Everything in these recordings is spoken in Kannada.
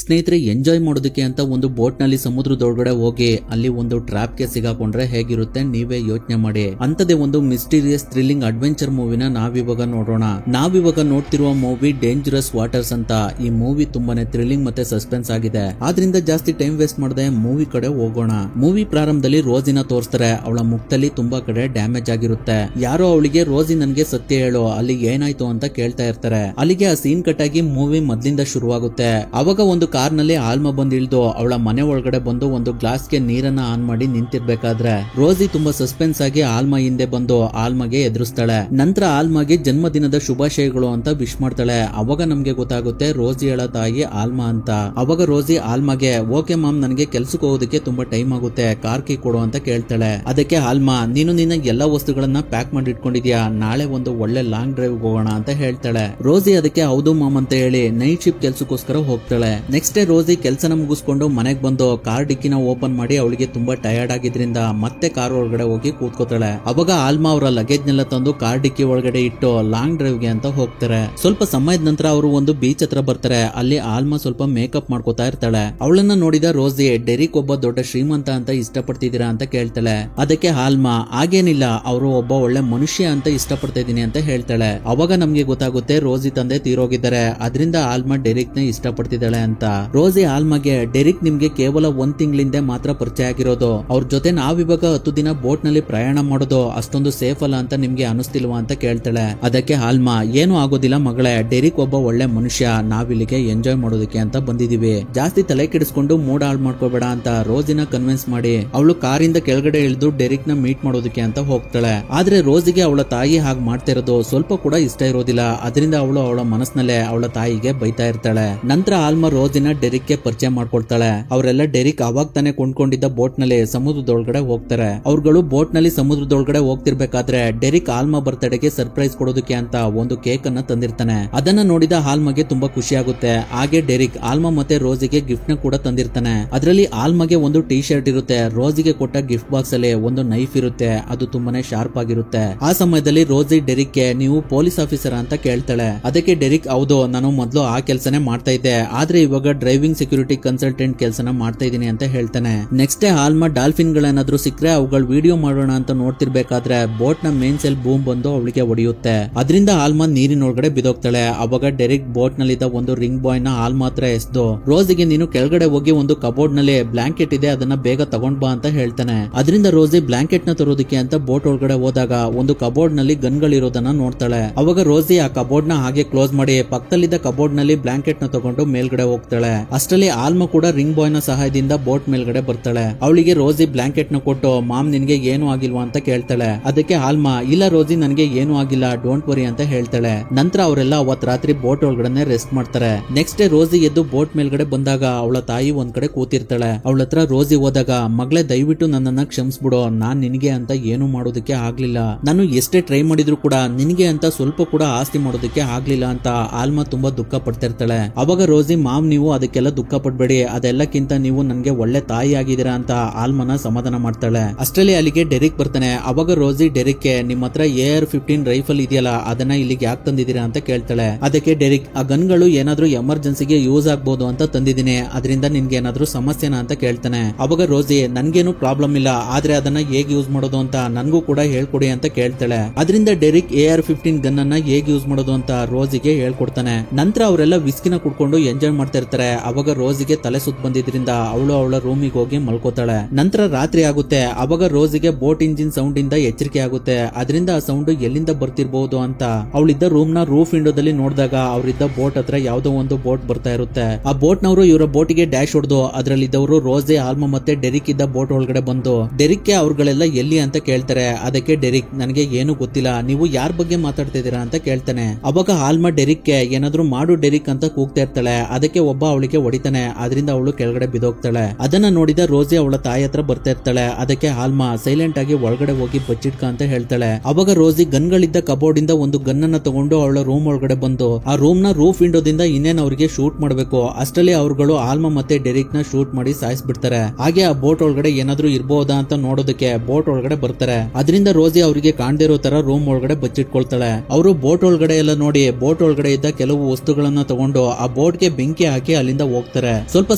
ಸ್ನೇಹಿತರೆ, ಎಂಜಾಯ್ ಮಾಡೋದಕ್ಕೆ ಅಂತ ಒಂದು ಬೋಟ್ ನಲ್ಲಿ ಸಮುದ್ರದೊಳಗಡೆ ಹೋಗಿ ಅಲ್ಲಿ ಒಂದು ಟ್ರಾಪ್ ಗೆ ಸಿಗಾಕೊಂಡ್ರೆ ಹೇಗಿರುತ್ತೆ ನೀವೇ ಯೋಚನೆ ಮಾಡಿ. ಅಂತದೇ ಒಂದು ಮಿಸ್ಟೀರಿಯಸ್ ಥ್ರಿಲ್ಲಿಂಗ್ ಅಡ್ವೆಂಚರ್ ಮೂವಿನ ನಾವಿವಾಗ ನೋಡೋಣ. ನಾವಿವಾಗ ನೋಡ್ತಿರುವ ಮೂವಿ ಡೇಂಜರಸ್ ವಾಟರ್ಸ್ ಅಂತ. ಈ ಮೂವಿ ತುಂಬಾನೇ ಥ್ರಿಲ್ಲಿಂಗ್ ಮತ್ತೆ ಸಸ್ಪೆನ್ಸ್ ಆಗಿದೆ. ಆದ್ರಿಂದ ಜಾಸ್ತಿ ಟೈಮ್ ವೇಸ್ಟ್ ಮಾಡದೆ ಮೂವಿ ಕಡೆ ಹೋಗೋಣ. ಮೂವಿ ಪ್ರಾರಂಭದಲ್ಲಿ ರೋಜಿನ ತೋರಿಸ್ತಾರೆ. ಅವಳ ಮುಖದಲ್ಲಿ ತುಂಬಾ ಕಡೆ ಡ್ಯಾಮೇಜ್ ಆಗಿರುತ್ತೆ. ಯಾರೋ ಅವಳಿಗೆ ರೋಜಿ ನನ್ಗೆ ಸತ್ಯ ಹೇಳು, ಅಲ್ಲಿ ಏನಾಯ್ತು ಅಂತ ಕೇಳ್ತಾ ಇರ್ತಾರೆ. ಅಲ್ಲಿಗೆ ಆ ಸೀನ್ ಕಟ್ ಆಗಿ ಮೂವಿ ಮೊದ್ಲಿಂದ ಶುರುವಾಗುತ್ತೆ. ಅವಾಗ ಒಂದು ಕಾರ್ ನಲ್ಲಿ ಆಲ್ಮಾ ಬಂದು ಇಳಿದು ಅವಳ ಮನೆ ಒಳಗಡೆ ಬಂದು ಒಂದು ಗ್ಲಾಸ್ ಗೆ ನೀರನ್ನ ಆನ್ ಮಾಡಿ ನಿಂತಿರ್ಬೇಕಾದ್ರೆ ರೋಜಿ ತುಂಬಾ ಸಸ್ಪೆನ್ಸ್ ಆಗಿ ಆಲ್ಮಾ ಹಿಂದೆ ಬಂದು ಆಲ್ಮಾಗೆ ಎದುರಿಸ್ತಾಳೆ. ನಂತರ ಆಲ್ಮಾಗೆ ಜನ್ಮದಿನದ ಶುಭಾಶಯಗಳು ಅಂತ ವಿಶ್ ಮಾಡ್ತಾಳೆ. ಅವಾಗ ನಮ್ಗೆ ಗೊತ್ತಾಗುತ್ತೆ ರೋಜಿ ಹೇಳ ತಾಯಿ ಆಲ್ಮಾ ಅಂತ. ಅವಾಗ ರೋಜಿ ಆಲ್ಮಾಗೆ ಓಕೆ ಮಾಮ್, ನನಗೆ ಕೆಲ್ಸಕ್ಕೆ ಹೋಗೋದಕ್ಕೆ ತುಂಬಾ ಟೈಮ್ ಆಗುತ್ತೆ, ಕಾರ್ ಕೀ ಕೊಡು ಅಂತ ಕೇಳ್ತಾಳೆ. ಅದಕ್ಕೆ ಆಲ್ಮಾ, ನೀನು ನಿನ್ನ ಎಲ್ಲಾ ವಸ್ತುಗಳನ್ನ ಪ್ಯಾಕ್ ಮಾಡಿ ಇಟ್ಕೊಂಡಿದ್ಯಾ, ನಾಳೆ ಒಂದು ಒಳ್ಳೆ ಲಾಂಗ್ ಡ್ರೈವ್ ಹೋಗೋಣ ಅಂತ ಹೇಳ್ತಾಳೆ. ರೋಜಿ ಅದಕ್ಕೆ ಹೌದು ಮಾಮ್ ಅಂತ ಹೇಳಿ ನೈಟ್ ಶಿಫ್ಟ್ ಕೆಲ್ಸಕ್ಕೋಸ್ಕರ ಹೋಗ್ತಾಳೆ. ನೆಕ್ಸ್ಟ್ ಡೇ ರೋಜಿ ಕೆಲಸನ ಮುಗಿಸ್ಕೊಂಡು ಮನೆಗೆ ಬಂದು ಕಾರ್ ಡಿಕ್ಕಿನ ಓಪನ್ ಮಾಡಿ ಅವಳಿಗೆ ತುಂಬಾ ಟಯರ್ಡ್ ಆಗಿದ್ರಿಂದ ಮತ್ತೆ ಕಾರ್ ಒಳಗಡೆ ಹೋಗಿ ಕೂತ್ಕೋತಾಳೆ. ಅವಾಗ ಆಲ್ಮಾ ಅವರ ಲಗೇಜ್ ನೆಲ್ಲ ತಂದು ಕಾರ್ ಡಿಕ್ಕಿ ಒಳಗಡೆ ಇಟ್ಟು ಲಾಂಗ್ ಡ್ರೈವ್ ಗೆ ಅಂತ ಹೋಗ್ತಾರೆ. ಸ್ವಲ್ಪ ಸಮಯದ ನಂತರ ಅವರು ಒಂದು ಬೀಚ್ ಹತ್ರ ಬರ್ತಾರೆ. ಅಲ್ಲಿ ಆಲ್ಮಾ ಸ್ವಲ್ಪ ಮೇಕಪ್ ಮಾಡ್ಕೋತಾ ಇರ್ತಾಳೆ. ಅವಳನ್ನ ನೋಡಿದ ರೋಜಿ, ಡೆರಿಕ್ ಒಬ್ಬ ದೊಡ್ಡ ಶ್ರೀಮಂತ ಅಂತ ಇಷ್ಟಪಡ್ತಿದ್ದೀರಾ ಅಂತ ಕೇಳ್ತಾಳೆ. ಅದಕ್ಕೆ ಆಲ್ಮಾ, ಹಾಗೇನಿಲ್ಲ, ಅವರು ಒಬ್ಬ ಒಳ್ಳೆ ಮನುಷ್ಯ ಅಂತ ಇಷ್ಟಪಡ್ತಾ ಇದೀನಿ ಅಂತ ಹೇಳ್ತಾಳೆ. ಅವಾಗ ನಮ್ಗೆ ಗೊತ್ತಾಗುತ್ತೆ ರೋಜಿ ತಂದೆ ತೀರೋಗಿದ್ದಾರೆ, ಅದರಿಂದ ಆಲ್ಮಾ ಡೆರಿಕ್ ನ ಇಷ್ಟಪಡ್ತಿದ್ದಾಳೆ ಅಂತ. ರೋಜಿ ಆಲ್ಮಾಗೆ, ಡೆರಿಕ್ ನಿಮ್ಗೆ ಕೇವಲ 1 ತಿಂಗಳಿಂದ ಮಾತ್ರ ಪರಿಚಯ ಆಗಿರೋದು, ಅವ್ರ ಜೊತೆ ನಾವಿವಾಗ 10 ದಿನ ಬೋಟ್ ನಲ್ಲಿ ಪ್ರಯಾಣ ಮಾಡೋದು ಅಷ್ಟೊಂದು ಸೇಫ್ ಅಲ್ಲ ಅಂತ ನಿಮ್ಗೆ ಅನಿಸ್ತಿಲ್ವಾ ಅಂತ ಕೇಳ್ತಾಳೆ. ಅದಕ್ಕೆ ಆಲ್ಮಾ, ಏನು ಆಗೋದಿಲ್ಲ ಮಗಳೇ, ಡೆರಿಕ್ ಒಬ್ಬ ಒಳ್ಳೆ ಮನುಷ್ಯ, ನಾವಿಲ್ಲಿಗೆ ಎಂಜಾಯ್ ಮಾಡೋದಕ್ಕೆ ಅಂತ ಬಂದಿದೀವಿ, ಜಾಸ್ತಿ ತಲೆ ಕೆಡಿಸ್ಕೊಂಡು ಮೂಡ್ ಹಾಳು ಮಾಡ್ಕೋಬೇಡ ಅಂತ ರೋಜಿನ ಕನ್ವಿನ್ಸ್ ಮಾಡಿ ಅವಳು ಕಾರಿಂದ ಕೆಳಗಡೆ ಇಳಿದು ಡೆರಿಕ್ ನ ಮೀಟ್ ಮಾಡೋದಕ್ಕೆ ಅಂತ ಹೋಗ್ತಾಳೆ. ಆದ್ರೆ ರೋಜಿಗೆ ಅವಳ ತಾಯಿ ಹಾಗೆ ಮಾಡ್ತಿರೋದು ಸ್ವಲ್ಪ ಕೂಡ ಇಷ್ಟ ಇರೋದಿಲ್ಲ. ಅದರಿಂದ ಅವಳು ಅವಳ ಮನಸ್ಸಿನಲ್ಲೇ ಅವಳ ತಾಯಿಗೆ ಬೈತಾ ಇರ್ತಾಳೆ. ನಂತರ ಆಲ್ಮಾ ರೋಜಿನ ಡೆರಿಕ್ ಗೆ ಪರಿಚಯ ಮಾಡ್ಕೊಳ್ತಾಳೆ. ಅವರೆಲ್ಲ ಡೆರಿಕ್ ಅವಾಗ ತಾನೇ ಕೊಂಡ್ಕೊಂಡಿದ್ದ ಬೋಟ್ ನಲ್ಲಿ ಸಮುದ್ರದೊಳಗಡೆ ಹೋಗ್ತಾರೆ. ಅವ್ರುಗಳು ಬೋಟ್ ನಲ್ಲಿ ಸಮುದ್ರದೊಳಗಡೆ ಹೋಗ್ತಿರ್ಬೇಕಾದ್ರೆ ಡೆರಿಕ್ ಆಲ್ಮಾ ಬರ್ತಡೆಗೆ ಸರ್ಪ್ರೈಸ್ ಕೊಡೋದಕ್ಕೆ ಅಂತ ಒಂದು ಕೇಕ್ ಅನ್ನ ತಂದಿರ್ತಾನೆ. ಅದನ್ನ ನೋಡಿದ ಆಲ್ಮಾಗೆ ತುಂಬಾ ಖುಷಿ ಆಗುತ್ತೆ. ಹಾಗೆ ಡೆರಿಕ್ ಆಲ್ಮಾ ಮತ್ತೆ ರೋಜಿಗೆ ಗಿಫ್ಟ್ ನ ಕೂಡ ತಂದಿರ್ತಾನೆ. ಅದರಲ್ಲಿ ಆಲ್ಮಾಗೆ ಒಂದು ಟೀ ಶರ್ಟ್ ಇರುತ್ತೆ. ರೋಜಿಗೆ ಕೊಟ್ಟ ಗಿಫ್ಟ್ ಬಾಕ್ಸ್ ಅಲ್ಲಿ ಒಂದು ನೈಫ್ ಇರುತ್ತೆ, ಅದು ತುಂಬಾನೇ ಶಾರ್ಪ್ ಆಗಿರುತ್ತೆ. ಆ ಸಮಯದಲ್ಲಿ ರೋಜಿ ಡೆರಿಕ್ ಗೆ, ನೀವು ಪೊಲೀಸ್ ಆಫೀಸರ್ ಅಂತ ಕೇಳ್ತಾಳೆ. ಅದಕ್ಕೆ ಡೆರಿಕ್, ಹೌದು, ನಾನು ಮೊದಲು ಆ ಕೆಲಸನೇ ಮಾಡ್ತಾ ಇದ್ದೆ, ಆದ್ರೆ ಇವಾಗ ಡ್ರೈವಿಂಗ್ ಸೆಕ್ಯೂರಿಟಿ ಕನ್ಸಲ್ಟೆಂಟ್ ಕೆಲಸನ ಮಾಡ್ತಾ ಇದೀನಿ ಅಂತ ಹೇಳ್ತಾನೆ. ನೆಕ್ಸ್ಟ್ ಡೇ ಆಲ್ಮಾ ಡಾಲ್ಫಿನ್ ಗಳೇನಾದ್ರೂ ಸಿಕ್ಕರೆ ಅವುಗಳ ವಿಡಿಯೋ ಮಾಡೋಣ ಅಂತ ನೋಡ್ತಿರ್ಬೇಕಾದ್ರೆ ಬೋಟ್ ನ ಮೇನ್ ಸೆಲ್ ಬೂಮ್ ಬಂದು ಅವಳಿಗೆ ಹೊಡೆಯುತ್ತೆ. ಅದರಿಂದ ಆಲ್ಮಾ ನೀರಿನೊಳಗಡೆ ಬಿದೋಗ್ತಾಳೆ. ಅವಾಗ ಡೆರಿಕ್ ಬೋಟ್ ನಲ್ಲಿದ್ದ ಒಂದು ರಿಂಗ್ ಬಾಯ್ ನ ಆಲ್ಮಾ ಹತ್ರ ಎಸ್ದು ರೋಜಿಗೆ, ನೀನು ಕೆಳಗಡೆ ಹೋಗಿ ಒಂದು ಕಬೋರ್ಡ್ ನಲ್ಲಿ ಬ್ಲಾಂಕೆಟ್ ಇದೆ, ಅದನ್ನ ಬೇಗ ತಗೊಂಡ್ ಬಾ ಅಂತ ಹೇಳ್ತಾನೆ. ಅದರಿಂದ ರೋಜಿ ಬ್ಲಾಂಕೆಟ್ ನ ತರೋದಕ್ಕೆ ಅಂತ ಬೋಟ್ ಒಳಗಡೆ ಹೋದಾಗ ಒಂದು ಕಬೋರ್ಡ್ ನಲ್ಲಿ ಗನ್ ಗಳಿರೋದನ್ನ ನೋಡ್ತಾಳೆ. ಅವಾಗ ರೋಜಿ ಆ ಕಬೋರ್ಡ್ ನ ಹಾಗೆ ಕ್ಲೋಸ್ ಮಾಡಿ ಪಕ್ಕದಲ್ಲಿದ್ದ ಕಬೋರ್ಡ್ ನಲ್ಲಿ ಬ್ಲಾಂಕೆಟ್ ನ ತಗೊಂಡು ಮೇಲ್ಗಡೆ ಹೋಗ್ತಾಳೆ. ಅಷ್ಟರಲ್ಲಿ ಆಲ್ಮಾ ಕೂಡ ರಿಂಗ್ ಬಾಯ್ ನ ಸಹಾಯದಿಂದ ಬೋಟ್ ಮೇಲ್ಗಡೆ ಬರ್ತಾಳೆ. ಅವಳಿಗೆ ರೋಜಿ ಬ್ಲಾಂಕೆಟ್ ನ ಕೊಟ್ಟು, ಮಾಮ್ ನಿನ್ಗೆ ಏನು ಆಗಿಲ್ವಾ ಅಂತ ಕೇಳ್ತಾಳೆ. ಅದಕ್ಕೆ ಆಲ್ಮಾ, ಇಲ್ಲ ರೋಜಿ, ನನ್ಗೆ ಏನು ಆಗಿಲ್ಲ, ಡೋಂಟ್ ವರಿ ಅಂತ ಹೇಳ್ತಾಳೆ. ನಂತರ ಅವರೆಲ್ಲ ಅವತ್ ರಾತ್ರಿ ಬೋಟ್ ಒಳಗಡೆ ರೆಸ್ಟ್ ಮಾಡ್ತಾರೆ. ನೆಕ್ಸ್ಟ್ ಡೇ ರೋಜಿ ಎದ್ದು ಬೋಟ್ ಮೇಲ್ಗಡೆ ಬಂದಾಗ ಅವಳ ತಾಯಿ ಒಂದ್ ಕಡೆ ಕೂತಿರ್ತಾಳೆ. ಅವಳ ಹತ್ರ ರೋಜಿ ಹೋದಾಗ, ಮಗಳೇ ದಯವಿಟ್ಟು ನನ್ನನ್ನ ಕ್ಷಮಿಸ್ಬಿಡು, ನಾನ್ ನಿನಗೆ ಅಂತ ಏನು ಮಾಡೋದಕ್ಕೆ ಆಗ್ಲಿಲ್ಲ, ನಾನು ಎಷ್ಟೇ ಟ್ರೈ ಮಾಡಿದ್ರು ಕೂಡ ನಿನಗೆ ಅಂತ ಸ್ವಲ್ಪ ಕೂಡ ಆಸ್ತಿ ಮಾಡೋದಕ್ಕೆ ಆಗ್ಲಿಲ್ಲ ಅಂತ ಆಲ್ಮಾ ತುಂಬಾ ದುಃಖ ಪಡ್ತಿರ್ತಾಳೆ. ಅವಾಗ ರೋಜಿ, ಮಾಮ್ ನೀವು ಅದಕ್ಕೆಲ್ಲ ದುಃಖ ಪಡ್ಬೇಡಿ, ಅದೆಲ್ಲಕ್ಕಿಂತ ನೀವು ನನ್ಗೆ ಒಳ್ಳೆ ತಾಯಿ ಆಗಿದ್ದೀರಾ ಅಂತ ಆಲ್ಮನ ಸಮಾಧಾನ ಮಾಡ್ತಾಳೆ. ಅಷ್ಟರಲ್ಲಿ ಅಲ್ಲಿಗೆ ಡೆರಿಕ್ ಬರ್ತಾನೆ. ಅವಾಗ ರೋಜಿ ಡೆರಿಕ್ಗೆ, ನಿಮ್ಮ ಹತ್ರ AR-15 ರೈಫಲ್ ಇದೆಯಲ್ಲ, ಅದನ್ನ ಇಲ್ಲಿಗೆ ಯಾಕೆ ತಂದಿದ್ದೀರಾ ಅಂತ ಕೇಳ್ತಾಳೆ. ಅದಕ್ಕೆ ಡೆರಿಕ್, ಆ ಗನ್ಗಳು ಏನಾದ್ರೂ ಎಮರ್ಜೆನ್ಸಿಗೆ ಯೂಸ್ ಆಗ್ಬಹುದು ಅಂತ ತಂದಿದ್ದೀನಿ, ಅದರಿಂದ ನಿನ್ಗೆ ಏನಾದ್ರೂ ಸಮಸ್ಯೆನಾ ಅಂತ ಕೇಳ್ತಾನೆ. ಅವಾಗ ರೋಜಿ, ನನ್ಗೇನು ಪ್ರಾಬ್ಲಮ್ ಇಲ್ಲ, ಆದ್ರೆ ಅದನ್ನ ಹೇಗೆ ಯೂಸ್ ಮಾಡೋದು ಅಂತ ನನ್ಗೂ ಕೂಡ ಹೇಳ್ಕೊಡಿ ಅಂತ ಕೇಳ್ತಾಳೆ. ಅದರಿಂದ ಡೆರಿಕ್ AR-15 ಗನ್ ಅನ್ನ ಹೇಗೆ ಯೂಸ್ ಮಾಡೋದು ಅಂತ ರೋಜಿಗೆ ಹೇಳ್ಕೊಡ್ತಾನೆ. ನಂತರ ಅವರೆಲ್ಲ ವಿಸ್ಕಿನ ಕುಡ್ಕೊಂಡು ಎಂಜಾಯ್ ಮಾಡ್ತಾ ಇರ್ತಾರೆ. ಅವಾಗ ರೋಜಿಗೆ ತಲೆ ಸುತ್ತ ಬಂದಿದ್ರಿಂದ ಅವಳು ಅವಳ ರೂಮಿಗೆ ಹೋಗಿ ಮಲ್ಕೋತಾಳೆ. ನಂತರ ರಾತ್ರಿ ಆಗುತ್ತೆ. ಅವಾಗ ರೋಜಿಗೆ ಬೋಟ್ ಇಂಜಿನ್ ಸೌಂಡ್ ಇಂದ ಎಚ್ಚರಿಕೆ ಆಗುತ್ತೆ. ಅದರಿಂದ ಆ ಸೌಂಡ್ ಎಲ್ಲಿಂದ ಬರ್ತಿರ್ಬಹುದು ಅಂತ ಅವಳಿದ್ದ ರೂಮ್ ನ ರೂಫ್ ವಿಂಡೋದಲ್ಲಿ ನೋಡಿದಾಗ ಅವರಿದ್ದ ಬೋಟ್ ಹತ್ರ ಯಾವ್ದೋ ಒಂದು ಬೋಟ್ ಬರ್ತಾ ಇರುತ್ತೆ. ಆ ಬೋಟ್ ನವರು ಇವರ ಬೋಟಿಗೆ ಡ್ಯಾಶ್ ಹೊಡೆದು ಅದರಲ್ಲಿದ್ದವರು ರೋಜಿ, ಆಲ್ಮಾ ಮತ್ತೆ ಡೆರಿಕ್ ಇದ್ದ ಬೋಟ್ ಒಳಗಡೆ ಬಂದು ಡೆರಿಕ್ಗೆ ಅವ್ರುಗಳೆಲ್ಲ ಎಲ್ಲಿ ಅಂತ ಕೇಳ್ತಾರೆ. ಅದಕ್ಕೆ ಡೆರಿಕ್, ನನಗೆ ಏನು ಗೊತ್ತಿಲ್ಲ, ನೀವು ಯಾರ ಬಗ್ಗೆ ಮಾತಾಡ್ತಿದ್ದೀರಾ ಅಂತ ಕೇಳ್ತಾನೆ. ಅವಾಗ ಆಲ್ಮಾ ಡೆರಿಕ್ಗೆ, ಏನಾದ್ರೂ ಮಾಡು ಡೆರಿಕ್ ಅಂತ ಕೂಗ್ತಾ ಇರ್ತಾಳೆ. ಅದಕ್ಕೆ ಒಬ್ಬ ಅವಳಿಗೆ ಹೊಡಿತಾನೆ. ಅದರಿಂದ ಅವಳು ಕೆಳಗಡೆ ಬಿದ್ದೋಗ್ತಾಳೆ. ಅದನ್ನ ನೋಡಿದ ರೋಜಿ ಅವಳ ತಾಯಿ ಹತ್ರ ಬರ್ತಾ ಇರ್ತಾಳೆ. ಅದಕ್ಕೆ ಆಲ್ಮಾ ಸೈಲೆಂಟ್ ಆಗಿ ಒಳಗಡೆ ಹೋಗಿ ಬಚ್ಚಿಟ್ಕ ಅಂತ ಹೇಳ್ತಾಳೆ. ಅವಾಗ ರೋಜಿ ಗನ್ಗಳಿದ್ದ ಕಬೋರ್ಡ್ ಇಂದ ಒಂದು ಗನ್ ಅನ್ನ ತಗೊಂಡು ಅವಳ ರೂಮ್ ಒಳಗಡೆ ಬಂದು ಆ ರೂಮ್ ನ ರೂಫ್ ವಿಂಡೋದಿಂದ ಇನ್ನೇನ್ ಅವ್ರಿಗೆ ಶೂಟ್ ಮಾಡಬೇಕು. ಅಷ್ಟರಲ್ಲಿ ಅವ್ರುಗಳು ಆಲ್ಮಾ ಮತ್ತೆ ಡೆರಿಕ್ ನ ಶೂಟ್ ಮಾಡಿ ಸಾಯಿಸ್ಬಿಡ್ತಾರೆ. ಹಾಗೆ ಆ ಬೋಟ್ ಒಳಗಡೆ ಏನಾದ್ರೂ ಇರ್ಬಹುದಾ ಅಂತ ನೋಡೋದಕ್ಕೆ ಬೋಟ್ ಒಳಗಡೆ ಬರ್ತಾರೆ. ಅದರಿಂದ ರೋಜಿ ಅವರಿಗೆ ಕಾಣದೇ ಇರೋ ತರ ರೂಮ್ ಒಳಗಡೆ ಬಚ್ಚಿಟ್ಕೊಳ್ತಾಳೆ. ಅವರು ಬೋಟ್ ಒಳಗಡೆ ಎಲ್ಲ ನೋಡಿ ಬೋಟ್ ಒಳಗಡೆ ಇದ್ದ ಕೆಲವು ವಸ್ತುಗಳನ್ನ ತಗೊಂಡು ಆ ಬೋಟ್ ಗೆ ಬೆಂಕಿ ಹಾಕಿ ಹಾಕಿ ಅಲ್ಲಿಂದ ಹೋಗ್ತಾರೆ. ಸ್ವಲ್ಪ